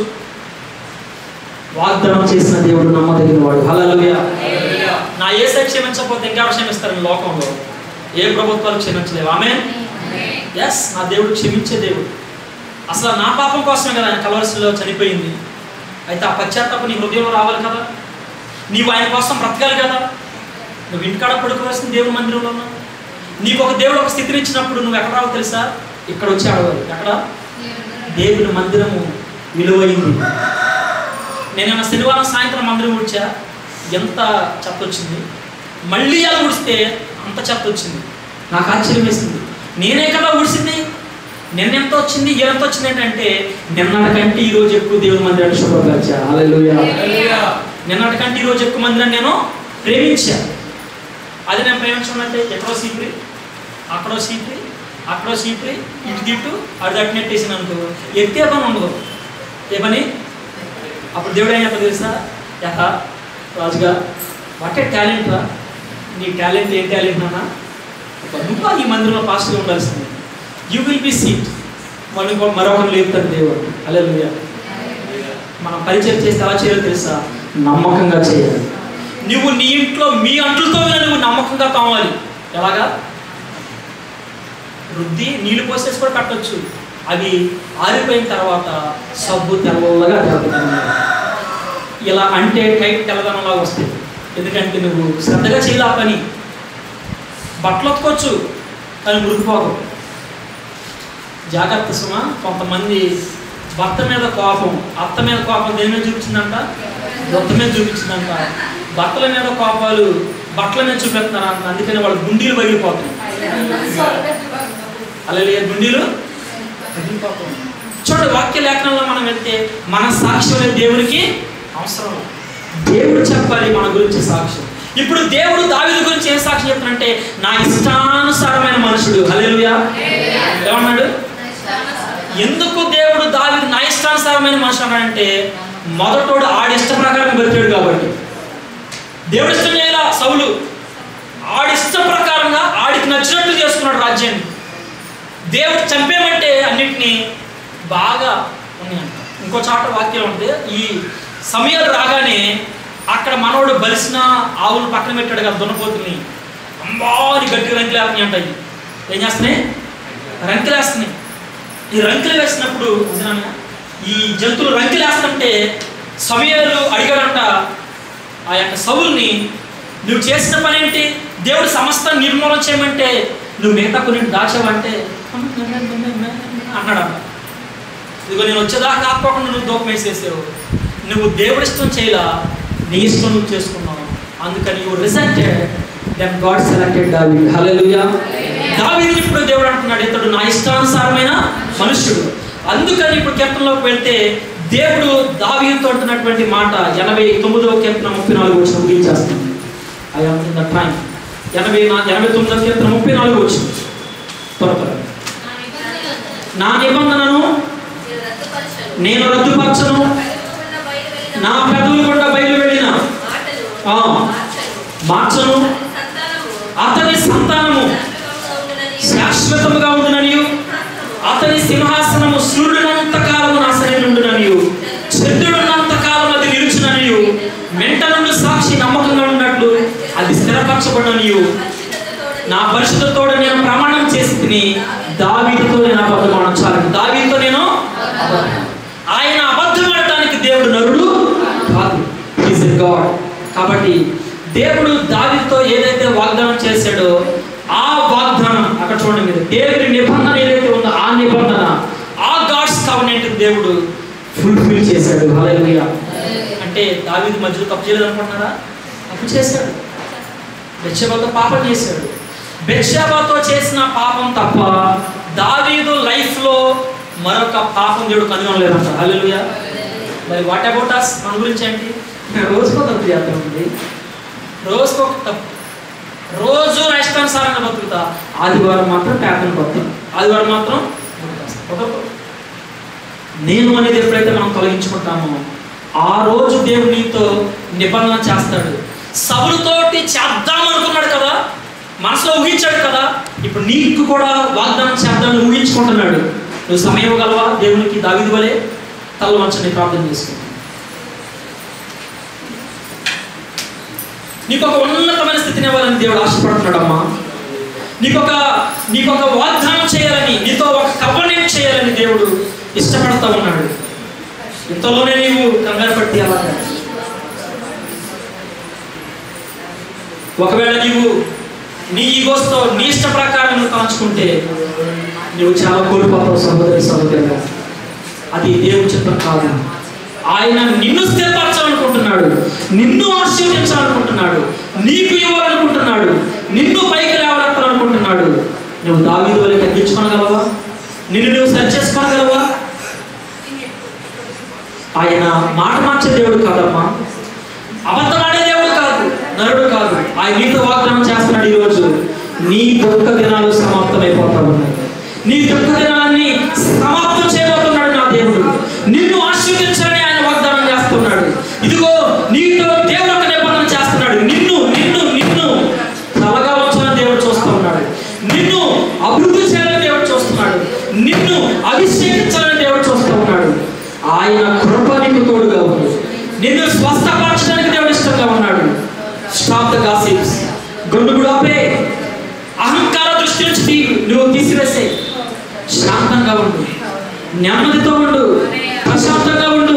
వాగ్దానం చేసిన దేవుడు నమ్మదగిన వాడు, హల్లెలూయా. నా యేసే క్షమించకపోతే ఇంకెవరు క్షమిస్తారు లోకంలో? ఏ ప్రభుత్వాలు క్షమించలేవు. ఆమేన్. ఎస్, నా దేవుడు క్షమించే దేవుడు. అసలు నా పాపం కోసమే కదా ఆయన కల్వరిలో చనిపోయింది. అయితే ఆ పశ్చాత్తాపం నీ హృదయంలో రావాలి కదా. నీవు ఆయన కోసం బ్రతకాలి కదా. నువ్వు ఇంటికాడ పడుకోవాల్సిన దేవుడి మందిరంలో ఉన్నావు. నీకు ఒక దేవుడు ఒక స్థితిని ఇచ్చినప్పుడు నువ్వు ఎక్కడ రావు తెలుసా? ఇక్కడ వచ్చి అడగాలి. ఎక్కడ? దేవుని మందిరము విలువైంది. నేనేమన్నా శనివారం సాయంత్రం మందిరం ఊడ్చా, ఎంత చెత్త వచ్చింది. మళ్ళీ అలా ఊడిస్తే అంత చెత్త వచ్చింది. నాకు ఆశ్చర్యం వేసింది. నేనే కదా ఊడిసింది. నిన్నెంత వచ్చింది, ఎంత వచ్చింది ఏంటంటే నిన్నటికంటే ఈరోజు ఎక్కువ దేవుని మందిరాన్ని శుభ్రపరిచా. హల్లెలూయా. నిన్నటికంటే ఈరోజు ఎక్కువ మందిరాన్ని నేను ప్రేమించా. అది నేను ప్రేమించడం అంటే ఎక్కడో సీప్రి, అక్కడో సీప్రి, అక్కడో సీప్రి, ఇటు తిట్టు అది అట్టినట్టేసిన అనుకో, ఎత్తే పని ఉండదు. ఏ పని? అప్పుడు దేవుడు ఏం చెప్ప తెలుసా? యహ రాజుగా, వాటే టాలెంట్ రా. నీ టాలెంట్ ఏం టాలెంట్ అన్నా? నువ్వు ఈ మందిరంలో పాస్ట్గా ఉండాల్సింది. You will be seat. మళ్ళీ మరొకరు లేపుతాడు దేవుడు. హల్లెలూయా. మనం పరిచయం చేస్తే ఎలా చేయాలో తెలుసా? నమ్మకంగా చేయాలి. నువ్వు నీ ఇంట్లో మీ అంట్లతో నువ్వు నమ్మకంగా కావాలి. ఎలాగా? రుద్ది నీళ్లు పోసేసి కూడా కట్టొచ్చు. అవి ఆరిపోయిన తర్వాత సబ్బు తెల్లగా తెల్లగా ఇలా అంటే టైట్ తెల్లదనంలా వస్తాయి. ఎందుకంటే నువ్వు శ్రద్ధగా చేయాలి ఆ పని. బట్టలు ఒత్తుకోవచ్చు కానీ మురికిపోదు. జాగ్రత్త సుమా. కొంతమంది భర్త మీద కోపం, అత్త మీద కోపం దేని మీద చూపించిందంట? భర్త మీద చూపించిందంట. భర్తల మీద కోపాలు బట్టల మీద చూపెడుతున్నారంట. అందుకని వాళ్ళు గుండీలు పగిలిపోతాయి. అలాగే గుండీలు పగిలిపోతాయి. చూడండి, వాక్య లేఖనంలో మనం వెళ్తే మన సాక్ష్యం దేవునికి అవసరం. దేవుడు చెప్పాలి మన గురించి సాక్ష్యం. ఇప్పుడు దేవుడు దావీదు గురించి ఏం సాక్ష్యం చెప్తానంటే, నా ఇష్టానుసారమైన మనుషుడు. హల్లెలూయా. ఏమన్నాడు? ఎందుకు దేవుడు దావీదు నా ఇష్టానుసారమైన మనుషుడు అన్నాడంటే, మొదటోడు ఆడి ఇష్ట ప్రకారం బతికాడు కాబట్టి. దేవుడు ఇష్టం చేయాల సౌలు, ఆడి ఇష్ట ప్రకారంగా ఆడికి నచ్చినట్టు చేసుకున్నాడు రాజ్యాన్ని. దేవుడు చంపేమంటే అన్నిటినీ బాగా ఉన్నాయంట. ఇంకో చాట వాక్యం ఉంటే, ఈ సమయాలు రాగానే అక్కడ మనోడు బలిసిన ఆవులు పక్కన పెట్టాడు కదా దున్నపోతుని, అంబాని గట్టిగా రంకిలేస్తున్నాయి అంటాయి. ఏం చేస్తున్నాయి? రంకిలేస్తున్నాయి. ఈ రంకిలు వేసినప్పుడు ఈ జంతువులు రంకిలేస్తుంటే సమయాలు అడిగాడంట ఆ యొక్క సౌలుని, నువ్వు చేసిన పని ఏంటి? దేవుడు సమస్త నిర్మూలన చేయమంటే నువ్వు మిగతా కొన్ని దాచావంటే అన్నాడంట. ఇదిగో నేను వచ్చేదాకా ఆపుకోకుండా నువ్వు దూపం వేసేసావు. నువ్వు దేవుడి ఇష్టం చేయలా, నీ ఇష్టం నువ్వు చేసుకున్నావు. అందుకని you rejected then God selected దావీద్. హల్లెలూయా. దావీదుని ఇప్పుడు దేవుడు అంటున్నాడు, ఇతడు నా ఇష్టానుసారమైన మనుష్యుడు. అందుకని ఇప్పుడు కీర్తనలోకి వెళ్తే దేవుడు దావీదుతో అంటున్నటువంటి మాట 89వ కీర్తన 34 వచనం ముగించేస్తాను. I am in the time. 89వ కీర్తన 34 వచనం. త్వరగా, నా నిబంధనను నేను రద్దుపరచను, నా పెదవుల గుండా బయలు వెళ్ళిన మార్చను, అతని సంతానము శాశ్వతముగా ఉండుననియు, అతని సింహాసనము సూర్యునంత కాలము నా సన్నిధిలో ఉండుననియు, చంద్రుడున్నంత కాలం అది నిలుచుననియు, మెంట నుండి సాక్షి నమ్మకంగా ఉన్నట్లు అది స్థిరపరచబడనియు, నా పరిశుద్ధతో నేను ప్రమాణం చేసి తిని దావీదుతో నేను అబద్ధమాడను. చాలు, దావీదుతో నేను ఆయన అబద్ధం ఆడటానికి దేవుడు నరుడు కాదు, ఈజ్ ఎ గాడ్. కాబట్టి దేవుడు దావీదుతో ఏదైతే వాగ్దానం చేశాడో ఆ వాగ్దానం అక్కడ చూడండి మీరు, దేవుడి నిబంధన ఏదైతే ఉందో ఆ నిబంధన, ఆ గాడ్స్ కవెనెంట్ దేవుడు ఫుల్ఫిల్ చేశాడు. హల్లెలూయా. అంటే దావీదు మధ్యలో తప్పు చేయలేదు అనుకుంటున్నారా? తప్పు చేశాడు. బెత్షెబాతో పాపం చేశాడు. బెత్షెబాతో చేసిన పాపం తప్ప దావీదు లైఫ్లో మరొక పాపం దేవుడు కనుగొనలేదంట. హల్లెలూయా. మరి వాట్ అబౌట్ us? మన గురించి ఏంటి? రోజుకో తప్పు చేస్తామండి, రోజుకో తప్పు, రోజు ఇష్టానుసారంగా బతుకుతా, ఆదివారం మాత్రం పేపర్ని కొడతాం, ఆదివారం మాత్రం నేను అనేది ఎప్పుడైతే మనం తొలగించుకుంటామో ఆ రోజు దేవుడు నీతో నిబంధన చేస్తాడు. సౌలుతోటి చేద్దాం అనుకున్నాడు కదా, మనసులో ఊహించాడు కదా, ఇప్పుడు నీకు కూడా వాగ్దానం చేద్దామని ఊహించుకుంటున్నాడు. నువ్వు సమయం ఇవ్వగలవా దేవునికి? దావీదు వలె తల వంచని ప్రార్థన చేసుకుంటాను. నీకు ఒక ఉన్నతమైన స్థితిని ఇవ్వాలని దేవుడు ఆశపడుతున్నాడమ్మా. నీకొక వాగ్దానం చేయాలని, నీతో ఒక కవెనెంట్ చేయాలని దేవుడు ఇష్టపడతా ఉన్నాడు. ఇంతలోనే నీవు కంగారు పట్టి అలాగా ఒకవేళ నీవు నీ ఈగోస్తో నీ ఇష్ట ప్రకారం నువ్వు కాంచుకుంటే నువ్వు చాలా కోల్పోతావు సహోదరుగా. అది దేవుడి చిత్తం కాదు. ఆయన నిన్ను స్థిరపరచాలనుకుంటున్నాడు, నిన్ను ఆశీర్వదించాలనుకుంటున్నాడు, నీకు ఇవ్వాలనుకుంటున్నాడు, నిన్ను పైకి లేవాలనుకుంటున్నాడు. నువ్వు దావీదు వలె తగ్గించుకోగలవా? నిన్ను నువ్వు సరి చేసుకోగలవా? ఆయన మాట మార్చే దేవుడు కాదమ్మా, అబద్ధమాడే దేవుడు కాదు, నరుడు కాదు. ఆయన నీతో వాగ్దానం చేస్తున్నాడు. ఈరోజు నీ దుఃఖ దినాలు సమాప్తమైపోతా ఉన్నాయి. నీ దుఃఖ దినాన్ని సమాప్తం చేయబోతున్నాడు నా దేవుడు. నిన్ను ఆశీర్వదించాలని ఆయన వాగ్దానం చేస్తున్నాడు. ఇదిగో నీతో దేవుడు ఒక నిబంధన చేస్తున్నాడు. నిన్ను నిన్ను నిన్ను తలగా ఉంచాలని దేవుడు చూస్తూ ఉన్నాడు. నిన్ను అభివృద్ధి చేయాలని దేవుడు చూస్తున్నాడు. నిన్ను అభిషేకించాలని దేవుడు చూస్తూ ఉన్నాడు. ఆయన కృప నీకు తోడుగా ఉంది. నిన్ను స్వస్థపరచడానికి దేవుడు ఇష్టంగా ఉన్నాడు. Stop the gossips. గొంతుడు ఆపే, అహంకార దృష్టి నుంచి నువ్వు తీసివేసే. శాంతంగా ఉండు, నెమ్మదితో ఉండు, ప్రశాంతంగా ఉండు.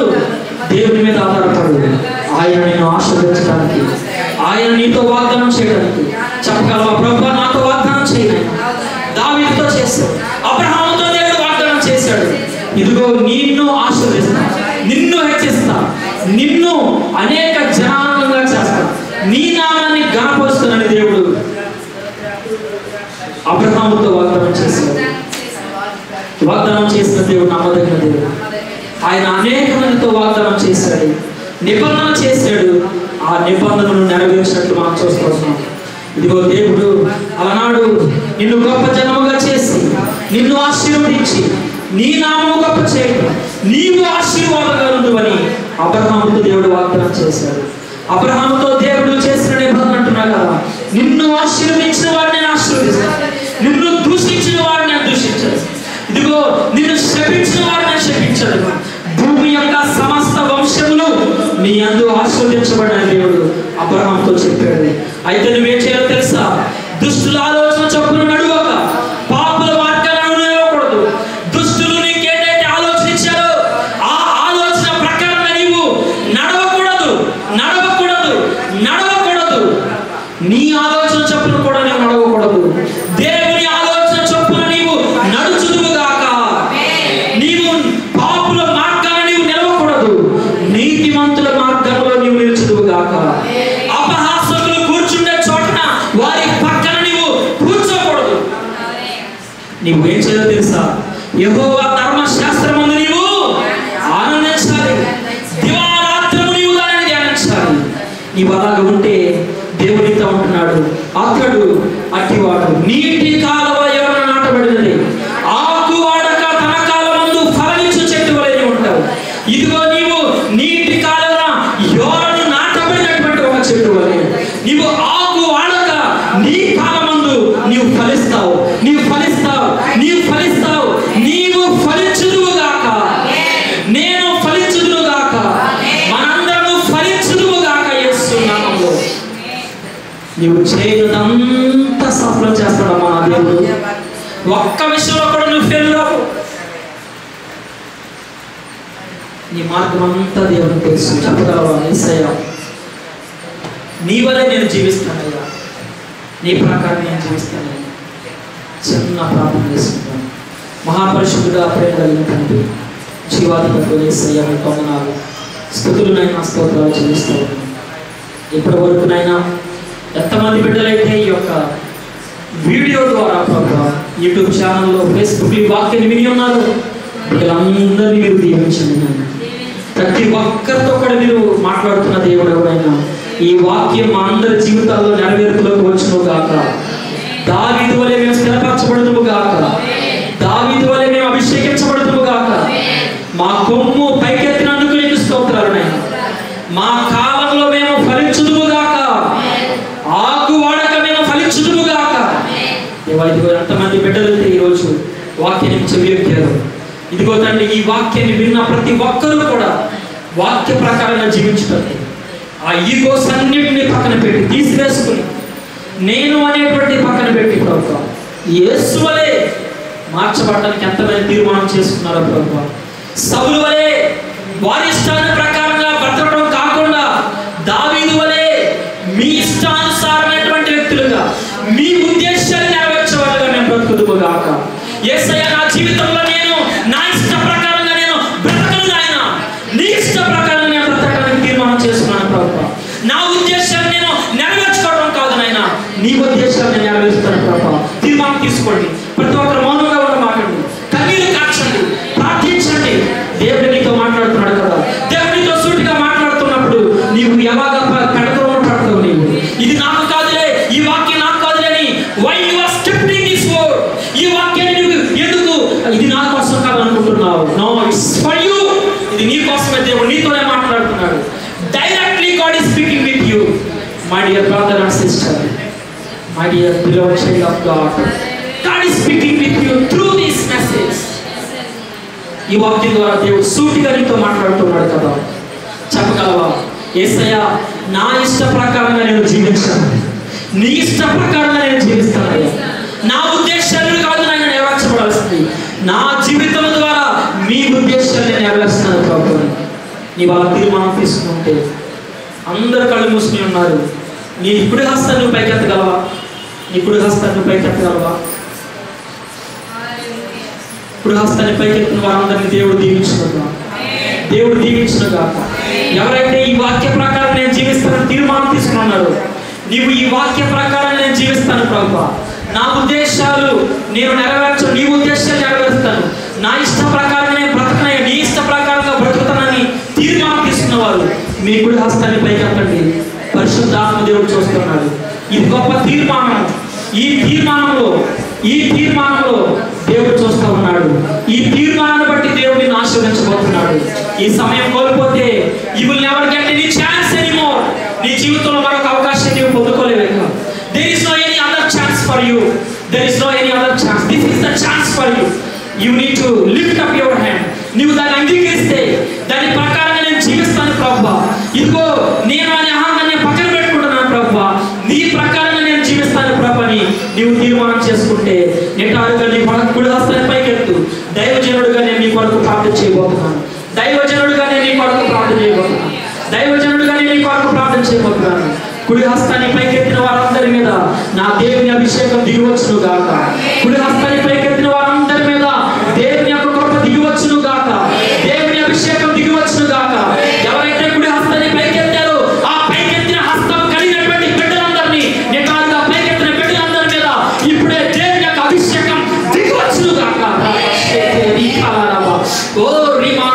దేవుని మీద ఆధారపడు. ఆయన నిన్ను ఆశీర్వదించడానికి, ఆయన నీతో వాగ్దానం చేయడానికి. చెప్పగలవా? ప్రభువా నాతో వాగ్దానం చేయాలి. దావీదుతో చేశాడు, అబ్రహాముతో దేవుడు వాగ్దానం చేశాడు. ఇదిగో నిన్ను ఆశీర్వదిస్తా, నిన్ను హెచ్చిస్తా, నిన్ను అనేక జనాంగంగా చేస్తా, నీ నామాన్ని ఘనపరుస్తానని దేవుడు అబ్రహాముతో వాగ్దానం చేశాడు. వాగ్దానం చేసిన దేవుడు నమ్మదగిన దేవుడు. ఆయన అనేక మందితో వాగ్దానం చేశాడు, నిబంధన చేశాడు. ఆ నిబంధనను నెరవేర్చినట్లు మనం చూస్తున్నాం. ఇదిగో దేవుడు అలనాడు నిన్ను గొప్ప జనముగా చేసి, నిన్ను ఆశీర్వదించి, నీ నామము గొప్ప చేయడం, నీవు ఆశీర్వాదంగా ఉండువని అబ్రహాముతో దేవుడు వాగ్దానం చేశాడు. అబ్రహాముతో దేవుడు చేసిన నిబంధన అంటున్నా కదా, నిన్ను ఆశీర్వదించిన వాడిని నేను ఆశీర్వదిస్తాను, నిన్ను దూషించిన వాడిని నేను దూషించాను, ఇదిగో నిన్ను శపించిన వాడిని నేను శపించాను. భూమి యొక్క సమస్త వంశములు నీ యందు ఆశీర్వదించబడిన దేవుడు అబ్రహాముతో చెప్పాడు. అయితే నువ్వేం చేయాలో తెలుసా? దుష్టుల ఆలోచన చొప్పున నడువక, పాపుల మార్గాలను నడవకూడదు. దుష్టులు నీకేదైతే ఆలోచన ఇచ్చారో ఆ ఆలోచన ప్రకారంగా నీవు నడవకూడదు, నడవకూడదు, నడవకూడదు. నీ ఆలోచన చొప్పున కూడా నీవు నడవకూడదు. దేవుని ఆలోచన చొప్పున నీవు నడుచుదువుగాక. నీవు పాపుల మార్గాలను నీవు నిలవకూడదు, నీతిమంతుల మార్గంలో నీవు నిలుచుదువుగాక. అపహాసకులు కూర్చుండే చోటన వారి పక్కన నీవు కూర్చోకూడదు. నీవు ఏం చేయాలో తెలుసా? యెహోవా ధర్మశాస్త్రమందు నీవు ఆనందించాలి, దివారాత్రము నీవు దానిని ధ్యానించాలి. నీవు అలాగ ఉంటే దేవునితో ఉంటున్నాడు. అతడు అట్టివాడు నీటి కాలువ ఎవరు నాటబడినది, ఆకు వాడక తన కాలమందు ఫలమిచ్చు చెట్టు వలె ఉంటావు. ఇదిగో నీవు నీటి కాలువ ఎవరు నాటబడినటువంటి ఒక చెట్టు వలె, నీవు ఆకు వాడక నీ కాలమందు నీవు ఫలిస్తావు, నీవు ఫలిస్తావు, నీవు ఫలిస్తావు, నీవు ఫలించుదువుగాక, నేను ఫలించుదునుగాక, మనందరము ఫలించుదువుగాక యేసు నామములో. నీవు చేయనంతా సఫలం చేస్తాడమ్మా నా దేవుడు. ఒక్క విషయంలో కూడా నువ్వు ఫెయిల్ రావు. నీ మార్గం అంతా దేవుడు తెలుసు. చెప్పగలవా? యేసయ్యా, నీ వలే నేను జీవిస్తానయ్యా, నీ ప్రకారం నేను జీవిస్తానయ్యా. చిన్న ప్రార్థన చేసుకుంటాను. మహాపరిశుద్ధుడా, ప్రేమ కలిగిన తండ్రి, జీవాధిపతి యేసయ్యా, మీ వందనాలు, స్తుతులనైనా స్తోత్రాలు చెల్లిస్తూ ఉన్నాను. ఇప్పటి వరకు నైనా ఎంతమంది బిడ్డలైతే ఈ యొక్క వీడియో ద్వారా ప్రభా యూట్యూబ్ ఛానల్లో, ఫేస్బుక్ ఈ వాక్యాన్ని విని ఉన్నారు, బిడ్డలందరినీ మీరు దీవించండి నాయన. ప్రతి ఒక్కరితో కూడా మీరు మాట్లాడుతున్న దేవుడు ఎవరైనా ఈ వాక్యం మా అందరి జీవితాల్లో నెరవేర్పులోకి వచ్చును గాక. దావీదు వలె మేము స్థిరపరచబడుదుము గాక. దావీదు వలె మేము అభిషేకించబడుదుము గాక. మా కొమ్ము పైకెత్తినందుకు నీకు స్తోత్రాలు నాయన. మా కాలంలో మేము ఫలించుదుము గాక. ఆకు వాడక మేము ఫలించుదుము గాక. ఇదిగో ఎంతమంది బిడ్డలైతే ఈరోజు వాక్యాన్ని చెవియెక్కారు. ఇదిగో తండ్రి, ఈ వాక్యాన్ని విన్న ప్రతి ఒక్కరూ కూడా వాక్య ప్రకారంగా జీవించడానికి ఆ ఈగోస్ అన్నింటినీ పక్కన పెట్టి తీసివేసుకుని నేను అనేటువంటి పక్కన పెట్టి ప్రభువా యేసు వలె మార్చబడడానికి ఎంతమంది తీర్మానం చేసుకున్నారో ప్రభువా. సౌలు వలె వారి ఇష్టాన్ని ప్రకారంగా బ్రతకడం కాకుండా దావీదు వలె మీ ఇష్టానుసారమైనటువంటి వ్యక్తులుగా మీ ఉద్దేశాన్ని నెరవేర్చేవాళ్ళుగా మేము బ్రతుకుదుము గాక. యేసయ్య, నా జీవితంలో నేను నా ఇష్ట ప్రకారంగా నేను బ్రతకను నాయన, నీ ఇష్ట ప్రకారంగా నేను బ్రతకడానికి తీర్మానం చేసుకున్నాను ప్రభువా. నా ఉద్దేశాన్ని నేను నెరవేర్చుకోవడం కాదు నాయన, నీ ఉద్దేశాన్ని నేను నెరవేరుస్తాను ప్రభువా. తీర్మానం తీసుకోండి. ప్రతి ఒక్కరు మౌనంగా ఉండమాకండి, కన్నీరు కార్చండి, ప్రార్థించండి. దేవుడు నీతో మాట్లాడుతున్నాడు కదా. దేవుడు నీతో సూటిగా మాట్లాడుతున్నప్పుడు నీవు ఎలాగా పెడతావు నీవు ఇది నాకు కాదులే, ఈ వాక్యం నాకు కాదులే అని why you are skipping this word. ఈ వాక్యాన్ని నువ్వు ఎందుకు ఇది నా కోసం కాదనుకుంటున్నావు? No, it's for you. ఇది నీ కోసమే. దేవుడు నీతోనే మాట్లాడుతున్నాడు. Directly God is speaking with you. My dear brother and sister, my dear beloved child of God, God is speaking with you through this message. ఈ వాక్యం ద్వారా దేవుడు సూటిగా నీతో మాట్లాడుతున్నాడు కదా. చెప్పగలవా? యేసయ్యా, నా ఇష్ట ప్రకారంగా నేను జీవించాను, నీ ఇష్ట ప్రకారంగా నేను జీవిస్తాను. నా ఉద్దేశాలు కాదు నాయన నెరవేర్చబడాల్సింది, నా జీవితం ద్వారా మీ ఉద్దేశాన్ని నెరవేరుస్తున్నాను ప్రభు. నీ వాళ్ళ తీర్మానం తీసుకుంటే అందరు కళ్ళు మూసుకుని ఉన్నారు. నీ కుడి హస్తాన్ని నువ్వు పైకెత్తగలవా? నీ కుడి హస్తాన్ని నువ్వు పైకెత్తగలవా? కుడి హస్తాన్ని పైకెత్తిన వారందరినీ దేవుడు దీవించునుగా. దేవుడు దీవించునుగా. ఎవరైతే ఈ వాక్య ప్రకారం నేను జీవిస్తానని తీర్మానం తీసుకున్నారో, నీవు ఈ వాక్య ప్రకారం నేను జీవిస్తాను ప్రభువా, నా ఉద్దేశాలు నేను నెరవేర్చను, నీ ఉద్దేశాలు నెరవేరుస్తాను, నా ఇష్ట ప్రకారం నేను బ్రతకనయ్యా, నీ ఇష్ట ప్రకారంగా బ్రతుకుతానని తీర్మానం తీసుకున్నవారు మీ కుడి హస్తాన్ని పైకెత్తండి. పరిశుద్ధాత్మ దేవుడు చూస్తున్నాడు. ఇది గొప్ప తీర్మానం. ఈ తీర్మానంలో దేవుడు చూస్తూ ఉన్నాడు. ఈ తీర్మానాన్ని బట్టి దేవుడిని ఆశీర్వదించబోతున్నాడు. ఈ సమయం కోల్పోతే you will never get any chance anymore. నీ జీవితంలో మరొక అవకాశం నీవు పొందుకోలేవు. There is no any other chance for you. There is no any other chance. This is the chance for you. You need to lift up your hand. నీవు దాన్ని అంగీకరిస్తే దాని ప్రకారంగా నేను జీవిస్తాను ప్రభువా. ఇదిగో నేను అనే ఆహారాన్ని పక్కన పెట్టుకుంటున్నాను ప్రభువా, నీ ప్రకారంగా నేను జీవిస్తాను ప్రభు అని నీవు తీర్మానం చేసుకుంటే నిటారుగా నీ కుడి హస్తాన్ని పైకెత్తు. దైవజనుడుగా నేను నీ కొరకు ప్రార్థన చేయబోతున్నాను. దైవజనుడుగా నేను నీ కొరకు ప్రార్థన చేయబోతున్నాను. దైవజనుడుగా నేను నీ కొరకు ప్రార్థన చేయబోతున్నాను. కుడి హస్తాన్ని పైకెత్తిన వారందరి మీద నా దేవుని అభిషేకం దిగివచ్చును గాక. కుడి హస్తాన్ని పైకెత్తిన వారందరి మీద దేవుని యొక్క కృప దిగివచ్చును గాక. దేవుని అభిషేకం దిగివచ్చును గాక. ఎవరైతే కుడి హస్తాన్ని పైకెత్తారో ఆ పైకెత్తిన హస్తం కలిగినటువంటి బిడ్డలందరినీ, నిటారుగా పైకెత్తిన బిడ్డలందరి మీద ఇప్పుడే దేవుని యొక్క అభిషేకం దిగివచ్చును గాక. ఓ రిమా